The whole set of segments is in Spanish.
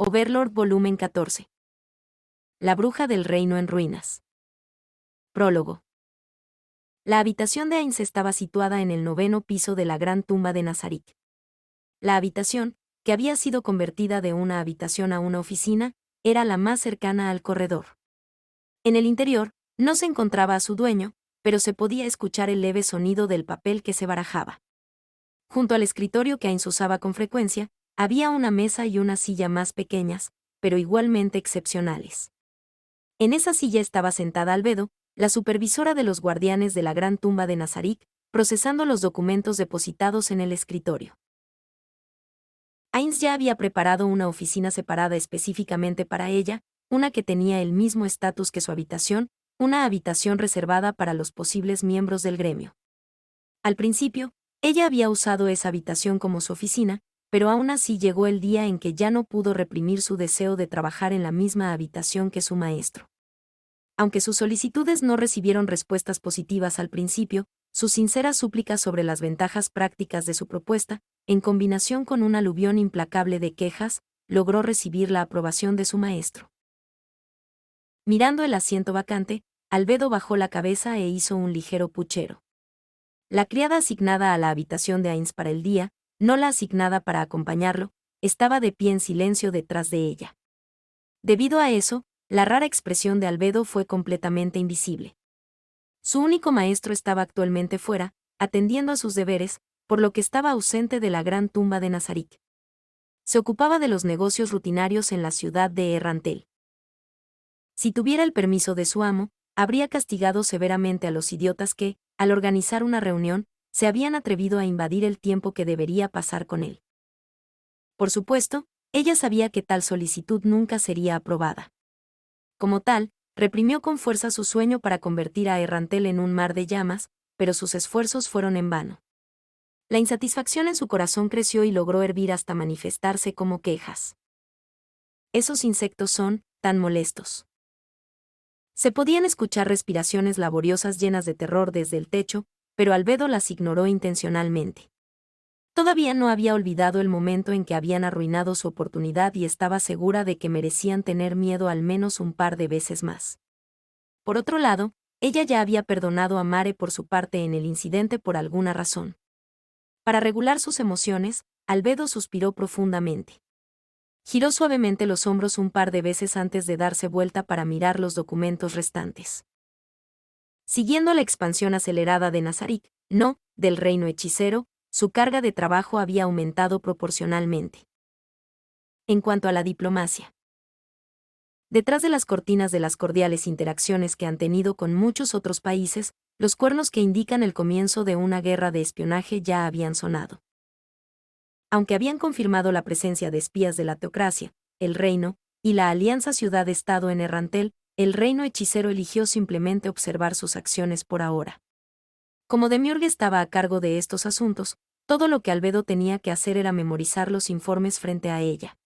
Overlord Volumen 14. La bruja del reino en ruinas. Prólogo. La habitación de Ainz estaba situada en el 9º piso de la gran tumba de Nazarik. La habitación, que había sido convertida de una habitación a una oficina, era la más cercana al corredor. En el interior, no se encontraba a su dueño, pero se podía escuchar el leve sonido del papel que se barajaba. Junto al escritorio que Ainz usaba con frecuencia, había una mesa y una silla más pequeñas, pero igualmente excepcionales. En esa silla estaba sentada Albedo, la supervisora de los guardianes de la gran tumba de Nazarik, procesando los documentos depositados en el escritorio. Ainz ya había preparado una oficina separada específicamente para ella, una que tenía el mismo estatus que su habitación, una habitación reservada para los posibles miembros del gremio. Al principio, ella había usado esa habitación como su oficina, pero aún así llegó el día en que ya no pudo reprimir su deseo de trabajar en la misma habitación que su maestro. Aunque sus solicitudes no recibieron respuestas positivas al principio, sus sinceras súplicas sobre las ventajas prácticas de su propuesta, en combinación con un aluvión implacable de quejas, logró recibir la aprobación de su maestro. Mirando el asiento vacante, Albedo bajó la cabeza e hizo un ligero puchero. La criada asignada a la habitación de Ainz para el día, no la asignada para acompañarlo, estaba de pie en silencio detrás de ella. Debido a eso, la rara expresión de Albedo fue completamente invisible. Su único maestro estaba actualmente fuera, atendiendo a sus deberes, por lo que estaba ausente de la gran tumba de Nazarik. Se ocupaba de los negocios rutinarios en la ciudad de Errantel. Si tuviera el permiso de su amo, habría castigado severamente a los idiotas que, al organizar una reunión, se habían atrevido a invadir el tiempo que debería pasar con él. Por supuesto, ella sabía que tal solicitud nunca sería aprobada. Como tal, reprimió con fuerza su sueño para convertir a Errantel en un mar de llamas, pero sus esfuerzos fueron en vano. La insatisfacción en su corazón creció y logró hervir hasta manifestarse como quejas. Esos insectos son tan molestos. Se podían escuchar respiraciones laboriosas llenas de terror desde el techo, pero Albedo las ignoró intencionalmente. Todavía no había olvidado el momento en que habían arruinado su oportunidad y estaba segura de que merecían tener miedo al menos un par de veces más. Por otro lado, ella ya había perdonado a Mare por su parte en el incidente por alguna razón. Para regular sus emociones, Albedo suspiró profundamente. Giró suavemente los hombros un par de veces antes de darse vuelta para mirar los documentos restantes. Siguiendo la expansión acelerada de Nazarik, no, del reino hechicero, su carga de trabajo había aumentado proporcionalmente. En cuanto a la diplomacia. Detrás de las cortinas de las cordiales interacciones que han tenido con muchos otros países, los cuernos que indican el comienzo de una guerra de espionaje ya habían sonado. Aunque habían confirmado la presencia de espías de la teocracia, el reino, y la alianza ciudad-estado en Errantel, el reino hechicero eligió simplemente observar sus acciones por ahora. Como Demiurge estaba a cargo de estos asuntos, todo lo que Albedo tenía que hacer era memorizar los informes frente a ella.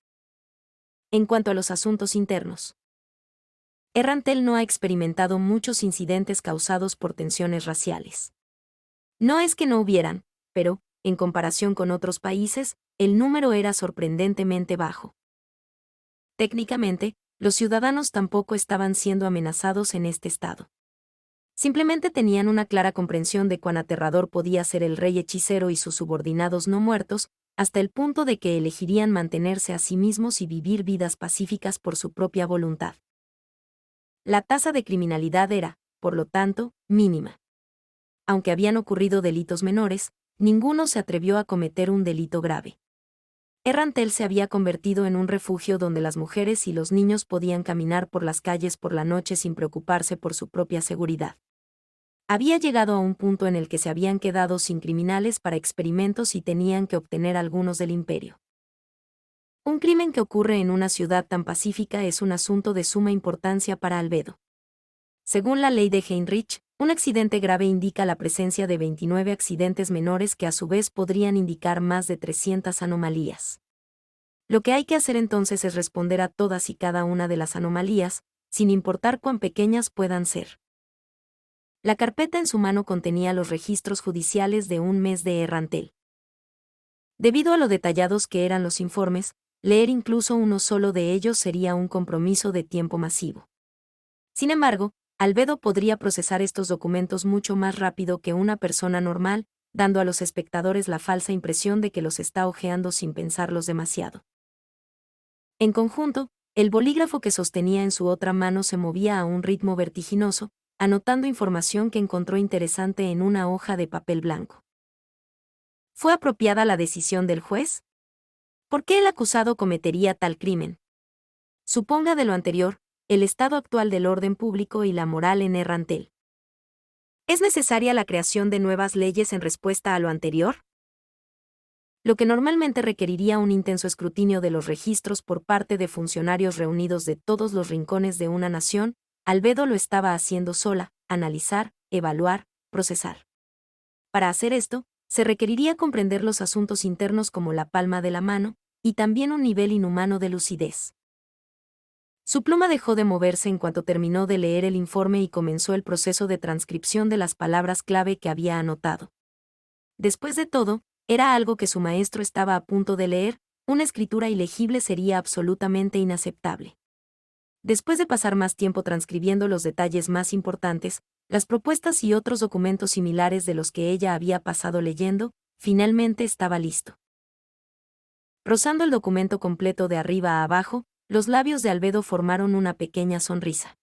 En cuanto a los asuntos internos, Errantel no ha experimentado muchos incidentes causados por tensiones raciales. No es que no hubieran, pero, en comparación con otros países, el número era sorprendentemente bajo. Técnicamente, los ciudadanos tampoco estaban siendo amenazados en este estado. Simplemente tenían una clara comprensión de cuán aterrador podía ser el rey hechicero y sus subordinados no muertos, hasta el punto de que elegirían mantenerse a sí mismos y vivir vidas pacíficas por su propia voluntad. La tasa de criminalidad era, por lo tanto, mínima. Aunque habían ocurrido delitos menores, ninguno se atrevió a cometer un delito grave. Errantel se había convertido en un refugio donde las mujeres y los niños podían caminar por las calles por la noche sin preocuparse por su propia seguridad. Había llegado a un punto en el que se habían quedado sin criminales para experimentos y tenían que obtener algunos del imperio. Un crimen que ocurre en una ciudad tan pacífica es un asunto de suma importancia para Albedo. Según la ley de Heinrich, un accidente grave indica la presencia de 29 accidentes menores que a su vez podrían indicar más de 300 anomalías. Lo que hay que hacer entonces es responder a todas y cada una de las anomalías, sin importar cuán pequeñas puedan ser. La carpeta en su mano contenía los registros judiciales de un mes de Errantel. Debido a lo detallados que eran los informes, leer incluso uno solo de ellos sería un compromiso de tiempo masivo. Sin embargo, Albedo podría procesar estos documentos mucho más rápido que una persona normal, dando a los espectadores la falsa impresión de que los está hojeando sin pensarlos demasiado. En conjunto, el bolígrafo que sostenía en su otra mano se movía a un ritmo vertiginoso, anotando información que encontró interesante en una hoja de papel blanco. ¿Fue apropiada la decisión del juez? ¿Por qué el acusado cometería tal crimen? Suponga de lo anterior, el estado actual del orden público y la moral en Errantel. ¿Es necesaria la creación de nuevas leyes en respuesta a lo anterior? Lo que normalmente requeriría un intenso escrutinio de los registros por parte de funcionarios reunidos de todos los rincones de una nación, Albedo lo estaba haciendo sola: analizar, evaluar, procesar. Para hacer esto, se requeriría comprender los asuntos internos como la palma de la mano, y también un nivel inhumano de lucidez. Su pluma dejó de moverse en cuanto terminó de leer el informe y comenzó el proceso de transcripción de las palabras clave que había anotado. Después de todo, era algo que su maestro estaba a punto de leer: una escritura ilegible sería absolutamente inaceptable. Después de pasar más tiempo transcribiendo los detalles más importantes, las propuestas y otros documentos similares de los que ella había pasado leyendo, finalmente estaba listo. Rozando el documento completo de arriba a abajo, los labios de Albedo formaron una pequeña sonrisa.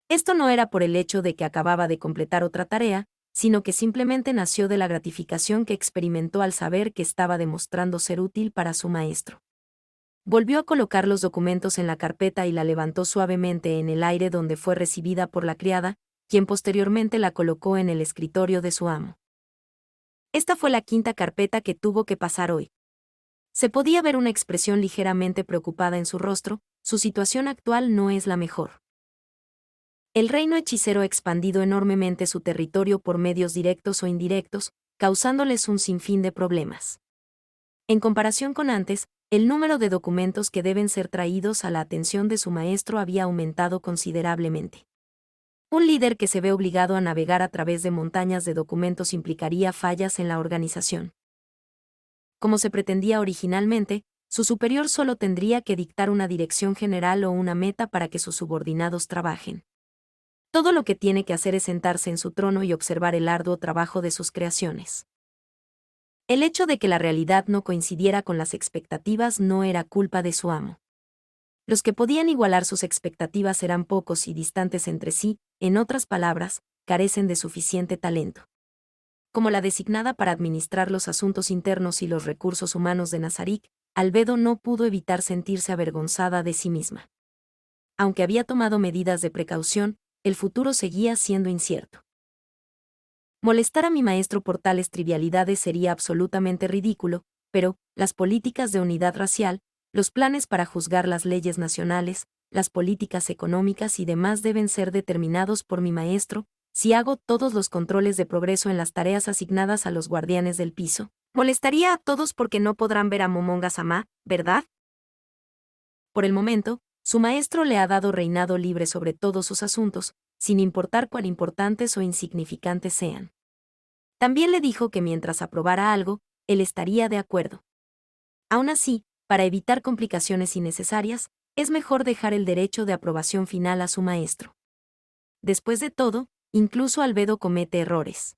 Esto no era por el hecho de que acababa de completar otra tarea, sino que simplemente nació de la gratificación que experimentó al saber que estaba demostrando ser útil para su maestro. Volvió a colocar los documentos en la carpeta y la levantó suavemente en el aire, donde fue recibida por la criada, quien posteriormente la colocó en el escritorio de su amo. Esta fue la quinta carpeta que tuvo que pasar hoy. Se podía ver una expresión ligeramente preocupada en su rostro: su situación actual no es la mejor. El reino hechicero ha expandido enormemente su territorio por medios directos o indirectos, causándoles un sinfín de problemas. En comparación con antes, el número de documentos que deben ser traídos a la atención de su maestro había aumentado considerablemente. Un líder que se ve obligado a navegar a través de montañas de documentos implicaría fallas en la organización. Como se pretendía originalmente, su superior solo tendría que dictar una dirección general o una meta para que sus subordinados trabajen. Todo lo que tiene que hacer es sentarse en su trono y observar el arduo trabajo de sus creaciones. El hecho de que la realidad no coincidiera con las expectativas no era culpa de su amo. Los que podían igualar sus expectativas eran pocos y distantes entre sí, en otras palabras, carecen de suficiente talento. Como la designada para administrar los asuntos internos y los recursos humanos de Nazarik, Albedo no pudo evitar sentirse avergonzada de sí misma. Aunque había tomado medidas de precaución, el futuro seguía siendo incierto. Molestar a mi maestro por tales trivialidades sería absolutamente ridículo, pero las políticas de unidad racial, los planes para juzgar las leyes nacionales, las políticas económicas y demás deben ser determinados por mi maestro. Si hago todos los controles de progreso en las tareas asignadas a los guardianes del piso, molestaría a todos porque no podrán ver a Momonga-sama, ¿verdad? Por el momento, su maestro le ha dado reinado libre sobre todos sus asuntos, sin importar cuán importantes o insignificantes sean. También le dijo que mientras aprobara algo, él estaría de acuerdo. Aún así, para evitar complicaciones innecesarias, es mejor dejar el derecho de aprobación final a su maestro. Después de todo, incluso Albedo comete errores.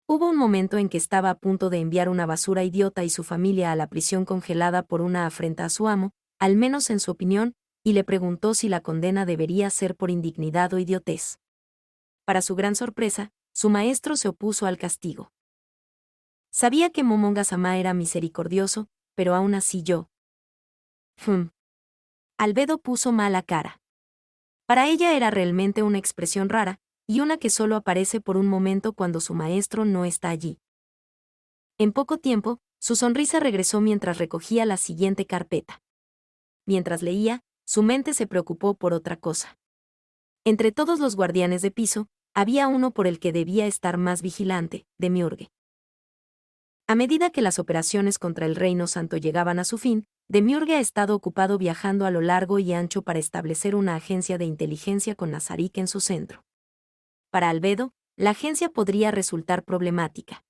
Hubo un momento en que estaba a punto de enviar una basura idiota y su familia a la prisión congelada por una afrenta a su amo, al menos en su opinión, y le preguntó si la condena debería ser por indignidad o idiotez. Para su gran sorpresa, su maestro se opuso al castigo. Sabía que Momonga-sama era misericordioso, pero aún así yo. Albedo puso mala cara. Para ella era realmente una expresión rara, y una que solo aparece por un momento cuando su maestro no está allí. En poco tiempo, su sonrisa regresó mientras recogía la siguiente carpeta. Mientras leía, su mente se preocupó por otra cosa. Entre todos los guardianes de piso, había uno por el que debía estar más vigilante: Demiurge. A medida que las operaciones contra el Reino Santo llegaban a su fin, Demiurge ha estado ocupado viajando a lo largo y ancho para establecer una agencia de inteligencia con Nazarik en su centro. Para Albedo, la agencia podría resultar problemática.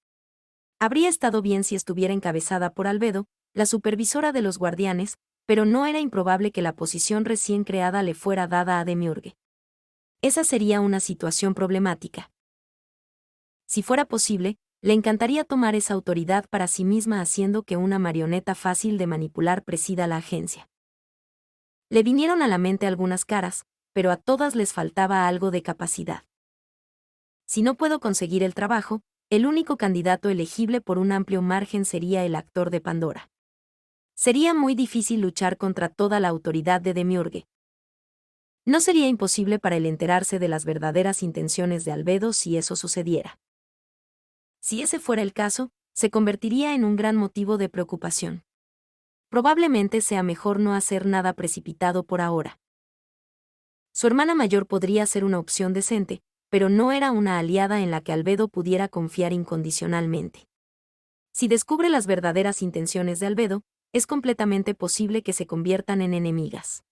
Habría estado bien si estuviera encabezada por Albedo, la supervisora de los guardianes, pero no era improbable que la posición recién creada le fuera dada a Demiurge. Esa sería una situación problemática. Si fuera posible, le encantaría tomar esa autoridad para sí misma haciendo que una marioneta fácil de manipular presida la agencia. Le vinieron a la mente algunas caras, pero a todas les faltaba algo de capacidad. Si no puedo conseguir el trabajo, el único candidato elegible por un amplio margen sería el actor de Pandora. Sería muy difícil luchar contra toda la autoridad de Demiurge. No sería imposible para él enterarse de las verdaderas intenciones de Albedo si eso sucediera. Si ese fuera el caso, se convertiría en un gran motivo de preocupación. Probablemente sea mejor no hacer nada precipitado por ahora. Su hermana mayor podría ser una opción decente, pero no era una aliada en la que Albedo pudiera confiar incondicionalmente. Si descubre las verdaderas intenciones de Albedo, es completamente posible que se conviertan en enemigas.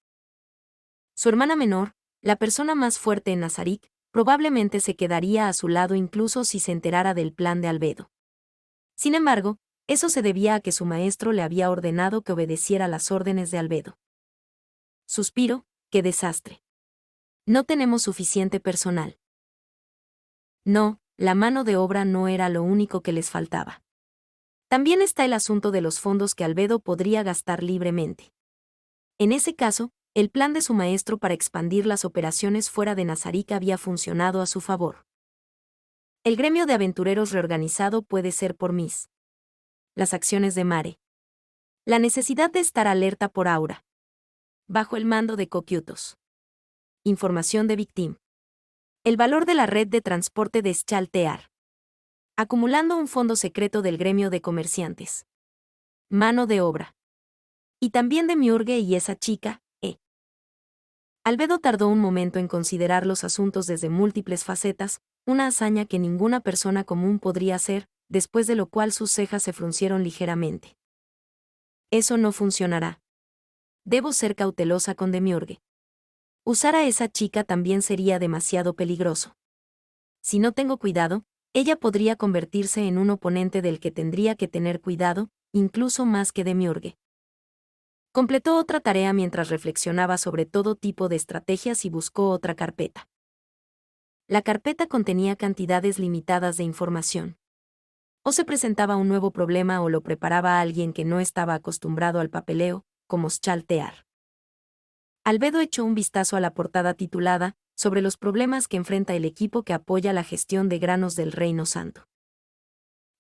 Su hermana menor, la persona más fuerte en Nazarik, probablemente se quedaría a su lado incluso si se enterara del plan de Albedo. Sin embargo, eso se debía a que su maestro le había ordenado que obedeciera las órdenes de Albedo. Suspiro, qué desastre. No tenemos suficiente personal. No, la mano de obra no era lo único que les faltaba. También está el asunto de los fondos que Albedo podría gastar libremente. En ese caso, el plan de su maestro para expandir las operaciones fuera de Nazarik había funcionado a su favor. El gremio de aventureros reorganizado puede ser por Miss. Las acciones de Mare. La necesidad de estar alerta por Aura. Bajo el mando de Cocyutos. Información de Victim. El valor de la red de transporte de Schaltear. Acumulando un fondo secreto del gremio de comerciantes. Mano de obra. Y también de Miurge y esa chica, Albedo tardó un momento en considerar los asuntos desde múltiples facetas, una hazaña que ninguna persona común podría hacer, después de lo cual sus cejas se fruncieron ligeramente. Eso no funcionará. Debo ser cautelosa con Demiurge. Usar a esa chica también sería demasiado peligroso. Si no tengo cuidado, ella podría convertirse en un oponente del que tendría que tener cuidado, incluso más que Demiurge. Completó otra tarea mientras reflexionaba sobre todo tipo de estrategias y buscó otra carpeta. La carpeta contenía cantidades limitadas de información. O se presentaba un nuevo problema o lo preparaba alguien que no estaba acostumbrado al papeleo, como Schaltear. Albedo echó un vistazo a la portada titulada sobre los problemas que enfrenta el equipo que apoya la gestión de granos del Reino Santo.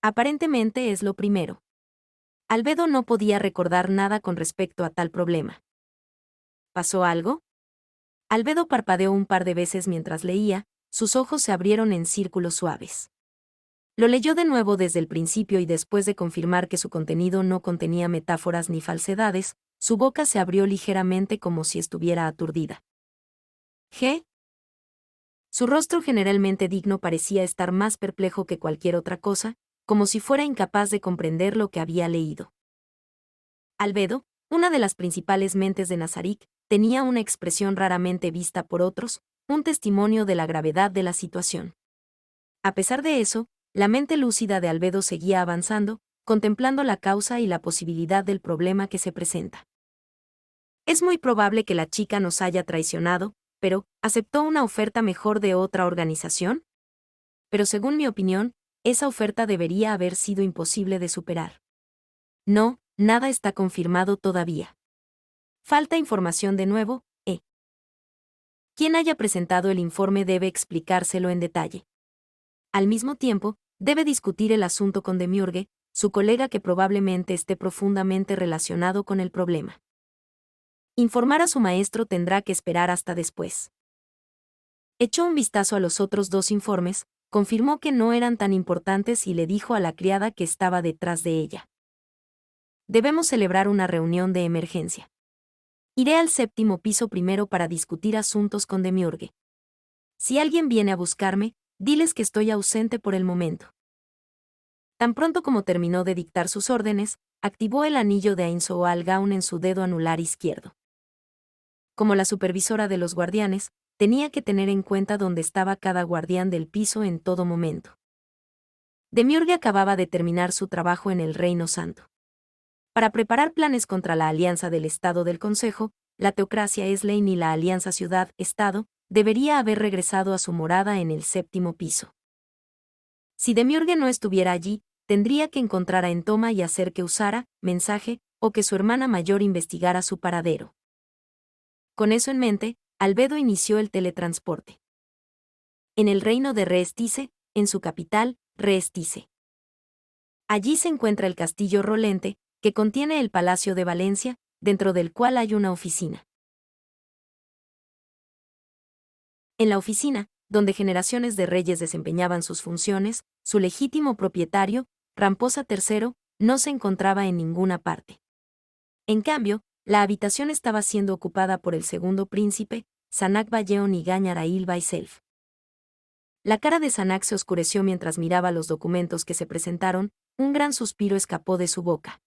Aparentemente es lo primero. Albedo no podía recordar nada con respecto a tal problema. ¿Pasó algo? Albedo parpadeó un par de veces mientras leía, sus ojos se abrieron en círculos suaves. Lo leyó de nuevo desde el principio y después de confirmar que su contenido no contenía metáforas ni falsedades, su boca se abrió ligeramente como si estuviera aturdida. ¿Qué? Su rostro generalmente digno parecía estar más perplejo que cualquier otra cosa, como si fuera incapaz de comprender lo que había leído. Albedo, una de las principales mentes de Nazarik, tenía una expresión raramente vista por otros, un testimonio de la gravedad de la situación. A pesar de eso, la mente lúcida de Albedo seguía avanzando, contemplando la causa y la posibilidad del problema que se presenta. Es muy probable que la chica nos haya traicionado, pero ¿aceptó una oferta mejor de otra organización? Pero según mi opinión, esa oferta debería haber sido imposible de superar. No, nada está confirmado todavía. Falta información de nuevo, Quien haya presentado el informe debe explicárselo en detalle. Al mismo tiempo, debe discutir el asunto con Demiurge, su colega que probablemente esté profundamente relacionado con el problema. Informar a su maestro tendrá que esperar hasta después. Echó un vistazo a los otros dos informes, confirmó que no eran tan importantes y le dijo a la criada que estaba detrás de ella. Debemos celebrar una reunión de emergencia. Iré al 7º piso primero para discutir asuntos con Demiurge. Si alguien viene a buscarme, diles que estoy ausente por el momento. Tan pronto como terminó de dictar sus órdenes, activó el anillo de Ainzoal Gaun en su dedo anular izquierdo. Como la supervisora de los guardianes, tenía que tener en cuenta dónde estaba cada guardián del piso en todo momento. Demiurge acababa de terminar su trabajo en el Reino Santo. Para preparar planes contra la alianza del Estado del Consejo, la teocracia Esley ni la alianza Ciudad-Estado debería haber regresado a su morada en el 7º piso. Si Demiurge no estuviera allí, tendría que encontrar a Entoma y hacer que usara mensaje o que su hermana mayor investigara su paradero. Con eso en mente, Albedo inició el teletransporte. En el reino de Reestice, en su capital, Reestice. Allí se encuentra el castillo Rolente, que contiene el Palacio de Valencia, dentro del cual hay una oficina. En la oficina, donde generaciones de reyes desempeñaban sus funciones, su legítimo propietario, Ramposa III, no se encontraba en ninguna parte. En cambio, la habitación estaba siendo ocupada por el segundo príncipe, Sanak Balleon y Gañarail Baiself. La cara de Sanak se oscureció mientras miraba los documentos que se presentaron, un gran suspiro escapó de su boca.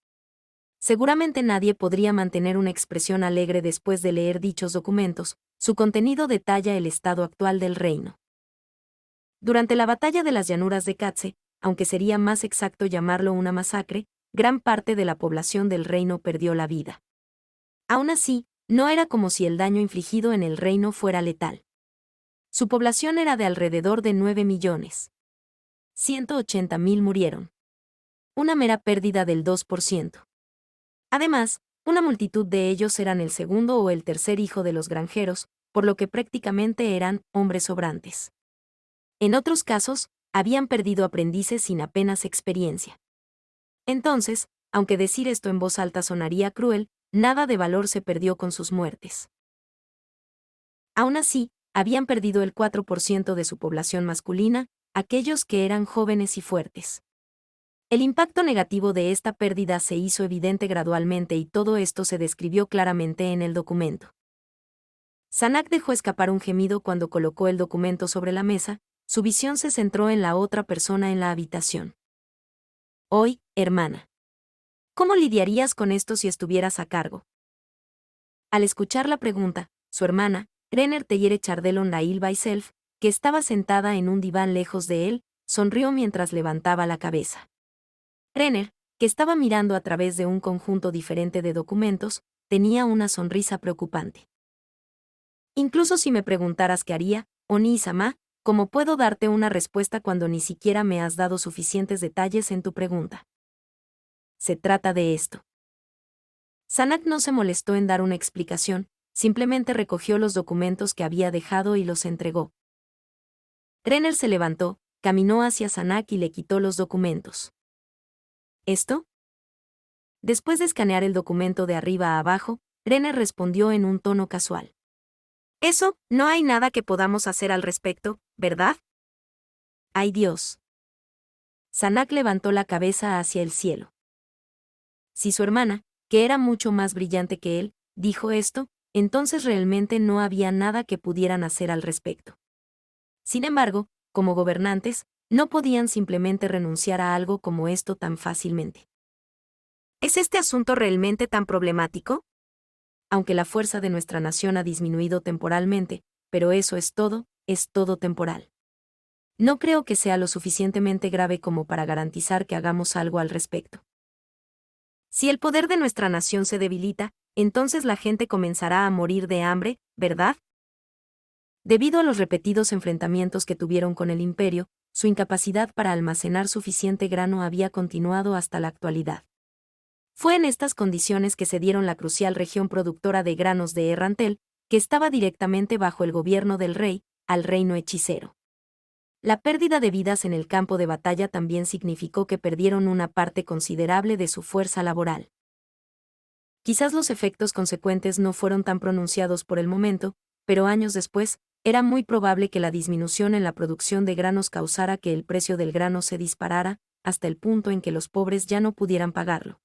Seguramente nadie podría mantener una expresión alegre después de leer dichos documentos, su contenido detalla el estado actual del reino. Durante la batalla de las llanuras de Katze, aunque sería más exacto llamarlo una masacre, gran parte de la población del reino perdió la vida. Aún así, no era como si el daño infligido en el reino fuera letal. Su población era de alrededor de 9 millones. 180.000 murieron. Una mera pérdida del 2%. Además, una multitud de ellos eran el segundo o el tercer hijo de los granjeros, por lo que prácticamente eran hombres sobrantes. En otros casos, habían perdido aprendices sin apenas experiencia. Entonces, aunque decir esto en voz alta sonaría cruel, nada de valor se perdió con sus muertes. Aún así, habían perdido el 4% de su población masculina, aquellos que eran jóvenes y fuertes. El impacto negativo de esta pérdida se hizo evidente gradualmente y todo esto se describió claramente en el documento. Sanak dejó escapar un gemido cuando colocó el documento sobre la mesa, su visión se centró en la otra persona en la habitación. Hoy, hermana. ¿Cómo lidiarías con esto si estuvieras a cargo? Al escuchar la pregunta, su hermana, Renner Teyere Chardelon Lail Baiself, que estaba sentada en un diván lejos de él, sonrió mientras levantaba la cabeza. Renner, que estaba mirando a través de un conjunto diferente de documentos, tenía una sonrisa preocupante. Incluso si me preguntaras qué haría, Oni-sama, ¿cómo puedo darte una respuesta cuando ni siquiera me has dado suficientes detalles en tu pregunta? Se trata de esto. Sanak no se molestó en dar una explicación, simplemente recogió los documentos que había dejado y los entregó. Renner se levantó, caminó hacia Sanak y le quitó los documentos. ¿Esto? Después de escanear el documento de arriba a abajo, Renner respondió en un tono casual. Eso, no hay nada que podamos hacer al respecto, ¿verdad? ¡Ay Dios! Sanak levantó la cabeza hacia el cielo. Si su hermana, que era mucho más brillante que él, dijo esto, entonces realmente no había nada que pudieran hacer al respecto. Sin embargo, como gobernantes, no podían simplemente renunciar a algo como esto tan fácilmente. ¿Es este asunto realmente tan problemático? Aunque la fuerza de nuestra nación ha disminuido temporalmente, pero eso es todo temporal. No creo que sea lo suficientemente grave como para garantizar que hagamos algo al respecto. Si el poder de nuestra nación se debilita, entonces la gente comenzará a morir de hambre, ¿verdad? Debido a los repetidos enfrentamientos que tuvieron con el imperio, su incapacidad para almacenar suficiente grano había continuado hasta la actualidad. Fue en estas condiciones que se dieron la crucial región productora de granos de Errantel, que estaba directamente bajo el gobierno del rey, al reino hechicero. La pérdida de vidas en el campo de batalla también significó que perdieron una parte considerable de su fuerza laboral. Quizás los efectos consecuentes no fueron tan pronunciados por el momento, pero años después, era muy probable que la disminución en la producción de granos causara que el precio del grano se disparara, hasta el punto en que los pobres ya no pudieran pagarlo.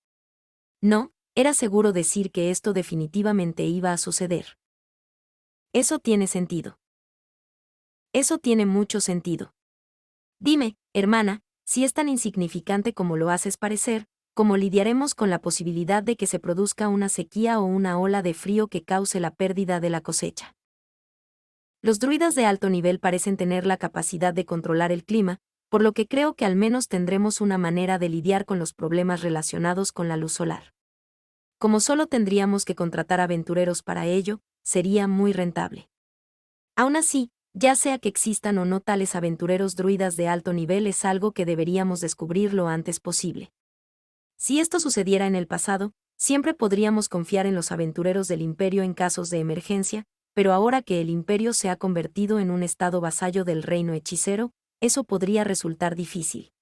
No, era seguro decir que esto definitivamente iba a suceder. Eso tiene sentido. Eso tiene mucho sentido. Dime, hermana, si es tan insignificante como lo haces parecer, ¿cómo lidiaremos con la posibilidad de que se produzca una sequía o una ola de frío que cause la pérdida de la cosecha? Los druidas de alto nivel parecen tener la capacidad de controlar el clima, por lo que creo que al menos tendremos una manera de lidiar con los problemas relacionados con la luz solar. Como solo tendríamos que contratar aventureros para ello, sería muy rentable. Aún así, ya sea que existan o no tales aventureros druidas de alto nivel es algo que deberíamos descubrir lo antes posible. Si esto sucediera en el pasado, siempre podríamos confiar en los aventureros del Imperio en casos de emergencia, pero ahora que el Imperio se ha convertido en un estado vasallo del reino hechicero, eso podría resultar difícil.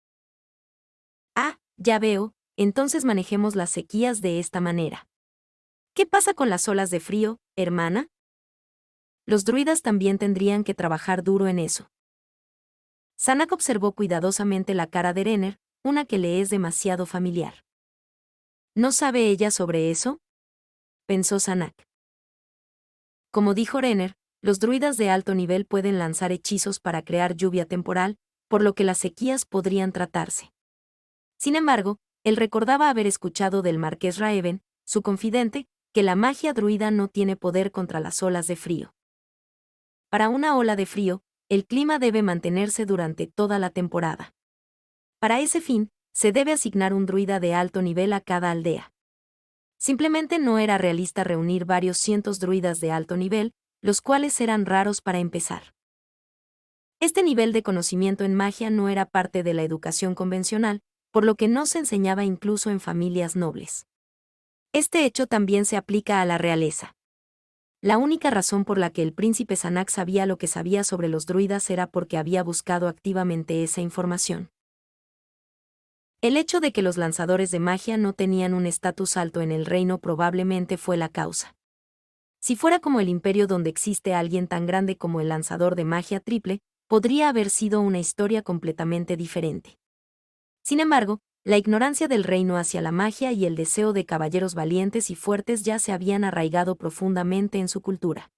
Ah, ya veo, entonces manejemos las sequías de esta manera. ¿Qué pasa con las olas de frío, hermana? Los druidas también tendrían que trabajar duro en eso. Sanak observó cuidadosamente la cara de Renner, una que le es demasiado familiar. ¿No sabe ella sobre eso?, pensó Sanak. Como dijo Renner, los druidas de alto nivel pueden lanzar hechizos para crear lluvia temporal, por lo que las sequías podrían tratarse. Sin embargo, él recordaba haber escuchado del marqués Raeven, su confidente, que la magia druida no tiene poder contra las olas de frío. Para una ola de frío, el clima debe mantenerse durante toda la temporada. Para ese fin, se debe asignar un druida de alto nivel a cada aldea. Simplemente no era realista reunir varios cientos druidas de alto nivel, los cuales eran raros para empezar. Este nivel de conocimiento en magia no era parte de la educación convencional, por lo que no se enseñaba incluso en familias nobles. Este hecho también se aplica a la realeza. La única razón por la que el príncipe Sanak sabía lo que sabía sobre los druidas era porque había buscado activamente esa información. El hecho de que los lanzadores de magia no tenían un estatus alto en el reino probablemente fue la causa. Si fuera como el imperio donde existe alguien tan grande como el lanzador de magia triple, podría haber sido una historia completamente diferente. Sin embargo, la ignorancia del reino hacia la magia y el deseo de caballeros valientes y fuertes ya se habían arraigado profundamente en su cultura.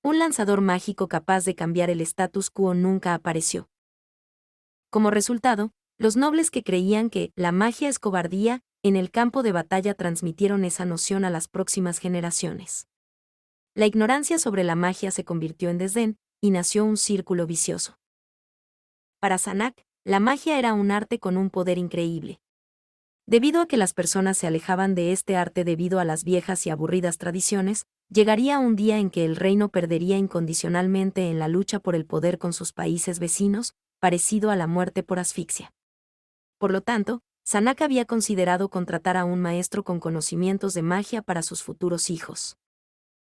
Un lanzador mágico capaz de cambiar el status quo nunca apareció. Como resultado, los nobles que creían que la magia es cobardía, en el campo de batalla transmitieron esa noción a las próximas generaciones. La ignorancia sobre la magia se convirtió en desdén, y nació un círculo vicioso. Para Sanak, la magia era un arte con un poder increíble. Debido a que las personas se alejaban de este arte debido a las viejas y aburridas tradiciones, llegaría un día en que el reino perdería incondicionalmente en la lucha por el poder con sus países vecinos, parecido a la muerte por asfixia. Por lo tanto, Sanak había considerado contratar a un maestro con conocimientos de magia para sus futuros hijos.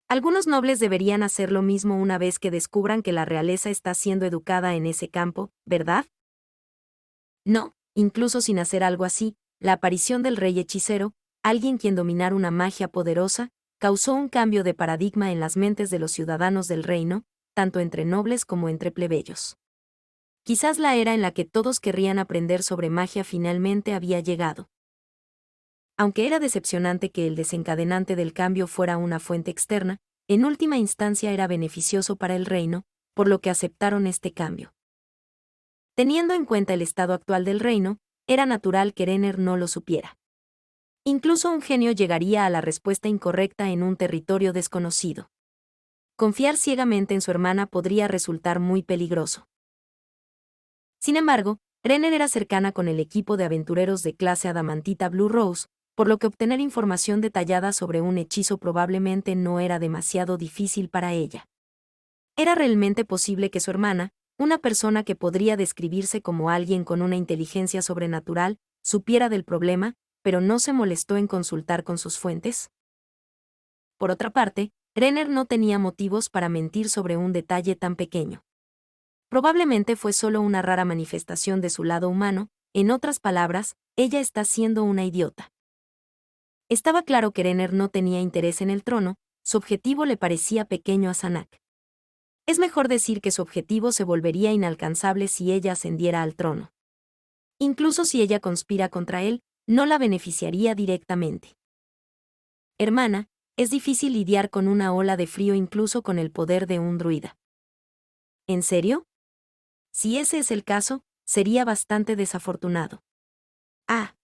Algunos nobles deberían hacer lo mismo una vez que descubran que la realeza está siendo educada en ese campo, ¿verdad? No, incluso sin hacer algo así, la aparición del rey hechicero, alguien quien dominara una magia poderosa, causó un cambio de paradigma en las mentes de los ciudadanos del reino, tanto entre nobles como entre plebeyos. Quizás la era en la que todos querrían aprender sobre magia finalmente había llegado. Aunque era decepcionante que el desencadenante del cambio fuera una fuente externa, en última instancia era beneficioso para el reino, por lo que aceptaron este cambio. Teniendo en cuenta el estado actual del reino, era natural que Renner no lo supiera. Incluso un genio llegaría a la respuesta incorrecta en un territorio desconocido. Confiar ciegamente en su hermana podría resultar muy peligroso. Sin embargo, Renner era cercana con el equipo de aventureros de clase adamantita Blue Rose, por lo que obtener información detallada sobre un hechizo probablemente no era demasiado difícil para ella. Era realmente posible que su hermana, una persona que podría describirse como alguien con una inteligencia sobrenatural, supiera del problema, pero no se molestó en consultar con sus fuentes. Por otra parte, Renner no tenía motivos para mentir sobre un detalle tan pequeño. Probablemente fue solo una rara manifestación de su lado humano, en otras palabras, ella está siendo una idiota. Estaba claro que Renner no tenía interés en el trono, su objetivo le parecía pequeño a Sanak. Es mejor decir que su objetivo se volvería inalcanzable si ella ascendiera al trono. Incluso si ella conspira contra él, no la beneficiaría directamente. Hermana, es difícil lidiar con una ola de frío incluso con el poder de un druida. ¿En serio? Si ese es el caso, sería bastante desafortunado. Ah.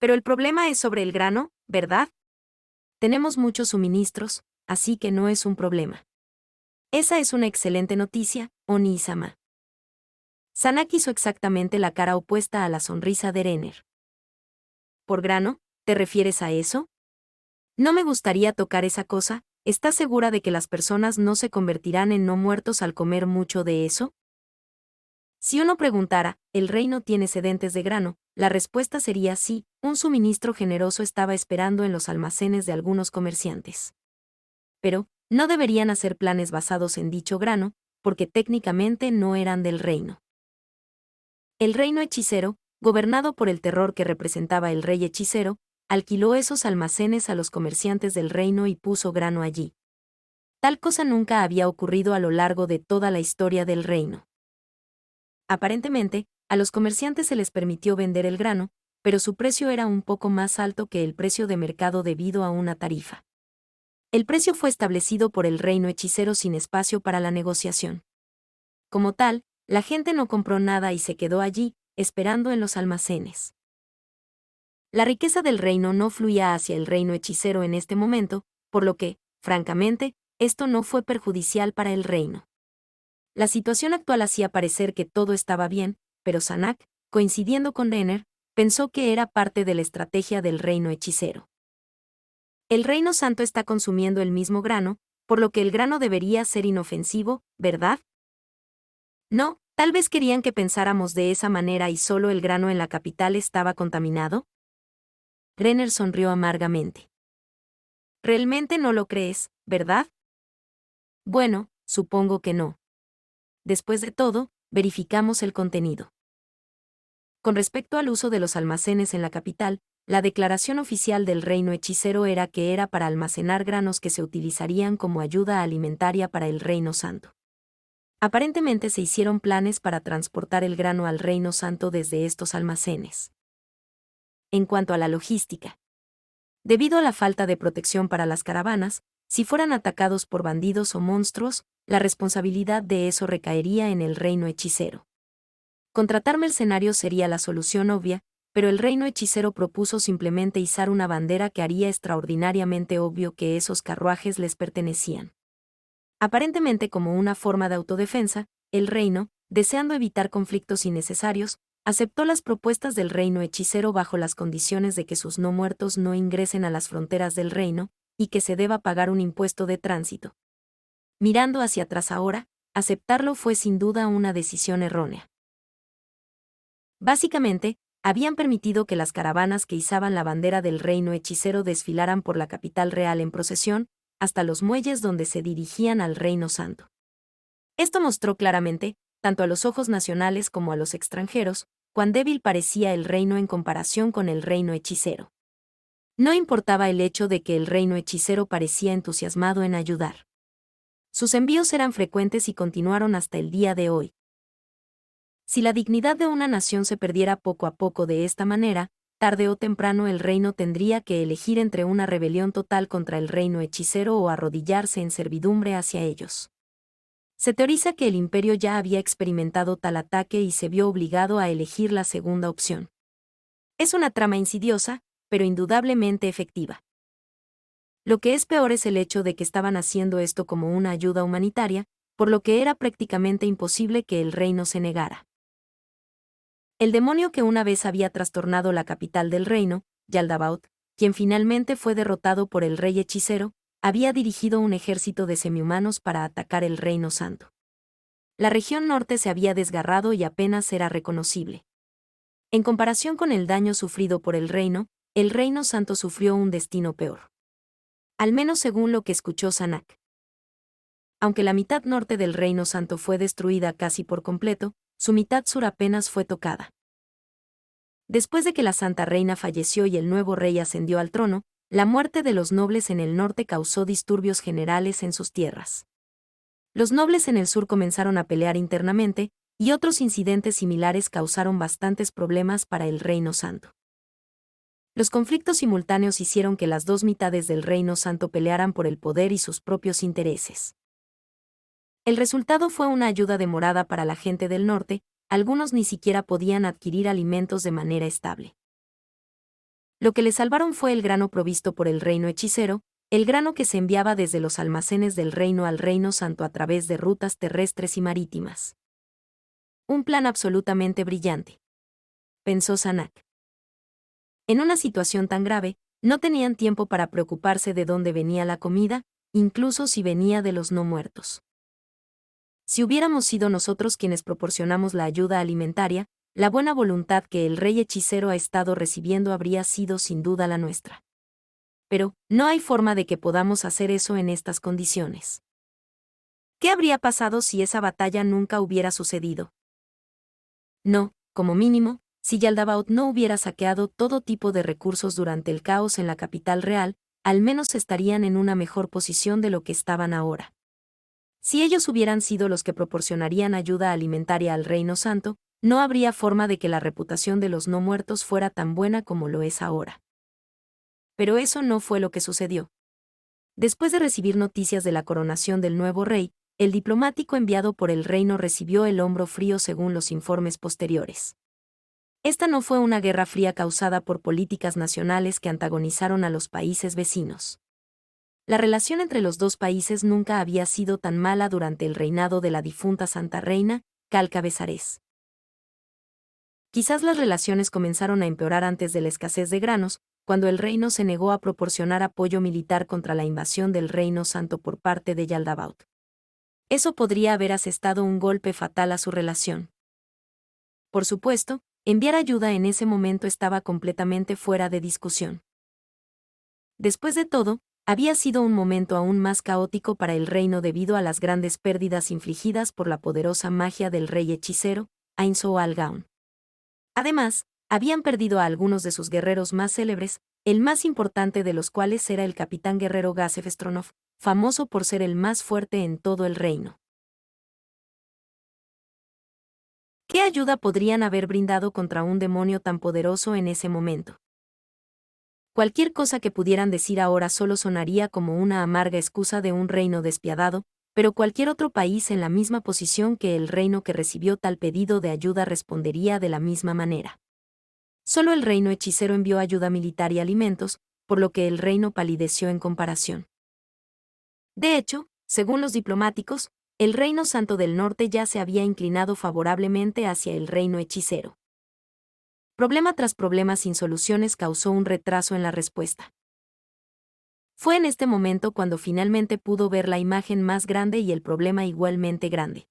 Pero el problema es sobre el grano, ¿verdad? Tenemos muchos suministros, así que no es un problema. Esa es una excelente noticia, Oni-sama. Sanak hizo exactamente la cara opuesta a la sonrisa de Renner. ¿Por grano, te refieres a eso? No me gustaría tocar esa cosa. ¿Estás segura de que las personas no se convertirán en no muertos al comer mucho de eso? Si uno preguntara, ¿el reino tiene sedentes de grano?, la respuesta sería sí, un suministro generoso estaba esperando en los almacenes de algunos comerciantes. Pero, no deberían hacer planes basados en dicho grano, porque técnicamente no eran del reino. El reino hechicero, gobernado por el terror que representaba el rey hechicero, alquiló esos almacenes a los comerciantes del reino y puso grano allí. Tal cosa nunca había ocurrido a lo largo de toda la historia del reino. Aparentemente, a los comerciantes se les permitió vender el grano, pero su precio era un poco más alto que el precio de mercado debido a una tarifa. El precio fue establecido por el reino hechicero sin espacio para la negociación. Como tal, la gente no compró nada y se quedó allí, esperando en los almacenes. La riqueza del reino no fluía hacia el reino hechicero en este momento, por lo que, francamente, esto no fue perjudicial para el reino. La situación actual hacía parecer que todo estaba bien, pero Sanak, coincidiendo con Renner, pensó que era parte de la estrategia del reino hechicero. El reino santo está consumiendo el mismo grano, por lo que el grano debería ser inofensivo, ¿verdad? No, tal vez querían que pensáramos de esa manera y solo el grano en la capital estaba contaminado. Renner sonrió amargamente. Realmente no lo crees, ¿verdad? Bueno, supongo que no. Después de todo, verificamos el contenido. Con respecto al uso de los almacenes en la capital, la declaración oficial del reino hechicero era que era para almacenar granos que se utilizarían como ayuda alimentaria para el reino santo. Aparentemente se hicieron planes para transportar el grano al reino santo desde estos almacenes. En cuanto a la logística, debido a la falta de protección para las caravanas, si fueran atacados por bandidos o monstruos, la responsabilidad de eso recaería en el reino hechicero. Contratar mercenarios sería la solución obvia, pero el reino hechicero propuso simplemente izar una bandera que haría extraordinariamente obvio que esos carruajes les pertenecían. Aparentemente como una forma de autodefensa, el reino, deseando evitar conflictos innecesarios, aceptó las propuestas del reino hechicero bajo las condiciones de que sus no muertos no ingresen a las fronteras del reino, y que se deba pagar un impuesto de tránsito. Mirando hacia atrás ahora, aceptarlo fue sin duda una decisión errónea. Básicamente, habían permitido que las caravanas que izaban la bandera del reino hechicero desfilaran por la capital real en procesión, hasta los muelles donde se dirigían al reino santo. Esto mostró claramente, tanto a los ojos nacionales como a los extranjeros, cuán débil parecía el reino en comparación con el reino hechicero. No importaba el hecho de que el reino hechicero parecía entusiasmado en ayudar. Sus envíos eran frecuentes y continuaron hasta el día de hoy. Si la dignidad de una nación se perdiera poco a poco de esta manera, tarde o temprano el reino tendría que elegir entre una rebelión total contra el reino hechicero o arrodillarse en servidumbre hacia ellos. Se teoriza que el imperio ya había experimentado tal ataque y se vio obligado a elegir la segunda opción. Es una trama insidiosa, pero indudablemente efectiva. Lo que es peor es el hecho de que estaban haciendo esto como una ayuda humanitaria, por lo que era prácticamente imposible que el reino se negara. El demonio que una vez había trastornado la capital del reino, Yaldabaoth, quien finalmente fue derrotado por el rey hechicero, había dirigido un ejército de semihumanos para atacar el reino santo. La región norte se había desgarrado y apenas era reconocible. En comparación con el daño sufrido por el reino santo sufrió un destino peor. Al menos según lo que escuchó Sanak. Aunque la mitad norte del reino santo fue destruida casi por completo, su mitad sur apenas fue tocada. Después de que la Santa Reina falleció y el nuevo rey ascendió al trono, la muerte de los nobles en el norte causó disturbios generales en sus tierras. Los nobles en el sur comenzaron a pelear internamente, y otros incidentes similares causaron bastantes problemas para el reino santo. Los conflictos simultáneos hicieron que las dos mitades del reino santo pelearan por el poder y sus propios intereses. El resultado fue una ayuda demorada para la gente del norte, algunos ni siquiera podían adquirir alimentos de manera estable. Lo que le salvaron fue el grano provisto por el reino hechicero, el grano que se enviaba desde los almacenes del reino al reino santo a través de rutas terrestres y marítimas. Un plan absolutamente brillante, pensó Sanak. En una situación tan grave, No tenían tiempo para preocuparse de dónde venía la comida, incluso si venía de los no muertos. Si hubiéramos sido nosotros quienes proporcionamos la ayuda alimentaria, la buena voluntad que el rey hechicero ha estado recibiendo habría sido sin duda la nuestra. Pero, no hay forma de que podamos hacer eso en estas condiciones. ¿Qué habría pasado si esa batalla nunca hubiera sucedido? No, como mínimo, si Yaldabaoth no hubiera saqueado todo tipo de recursos durante el caos en la capital real, al menos estarían en una mejor posición de lo que estaban ahora. Si ellos hubieran sido los que proporcionarían ayuda alimentaria al Reino Santo, no habría forma de que la reputación de los no muertos fuera tan buena como lo es ahora. Pero eso no fue lo que sucedió. Después de recibir noticias de la coronación del nuevo rey, el diplomático enviado por el reino recibió el hombro frío según los informes posteriores. Esta no fue una guerra fría causada por políticas nacionales que antagonizaron a los países vecinos. La relación entre los dos países nunca había sido tan mala durante el reinado de la difunta Santa Reina, Calca Besares. Quizás las relaciones comenzaron a empeorar antes de la escasez de granos, cuando el reino se negó a proporcionar apoyo militar contra la invasión del Reino Santo por parte de Yaldabaoth. Eso podría haber asestado un golpe fatal a su relación. Por supuesto, enviar ayuda en ese momento estaba completamente fuera de discusión. Después de todo, había sido un momento aún más caótico para el reino debido a las grandes pérdidas infligidas por la poderosa magia del rey hechicero, Ainzo-Algaon. Además, habían perdido a algunos de sus guerreros más célebres, el más importante de los cuales era el capitán guerrero Gazef Stronov, famoso por ser el más fuerte en todo el reino. ¿Qué ayuda podrían haber brindado contra un demonio tan poderoso en ese momento? Cualquier cosa que pudieran decir ahora solo sonaría como una amarga excusa de un reino despiadado, pero cualquier otro país en la misma posición que el reino que recibió tal pedido de ayuda respondería de la misma manera. Solo el reino hechicero envió ayuda militar y alimentos, por lo que el reino palideció en comparación. De hecho, según los diplomáticos, el Reino Santo del Norte ya se había inclinado favorablemente hacia el reino hechicero. Problema tras problema sin soluciones causó un retraso en la respuesta. Fue en este momento cuando finalmente pudo ver la imagen más grande y el problema igualmente grande.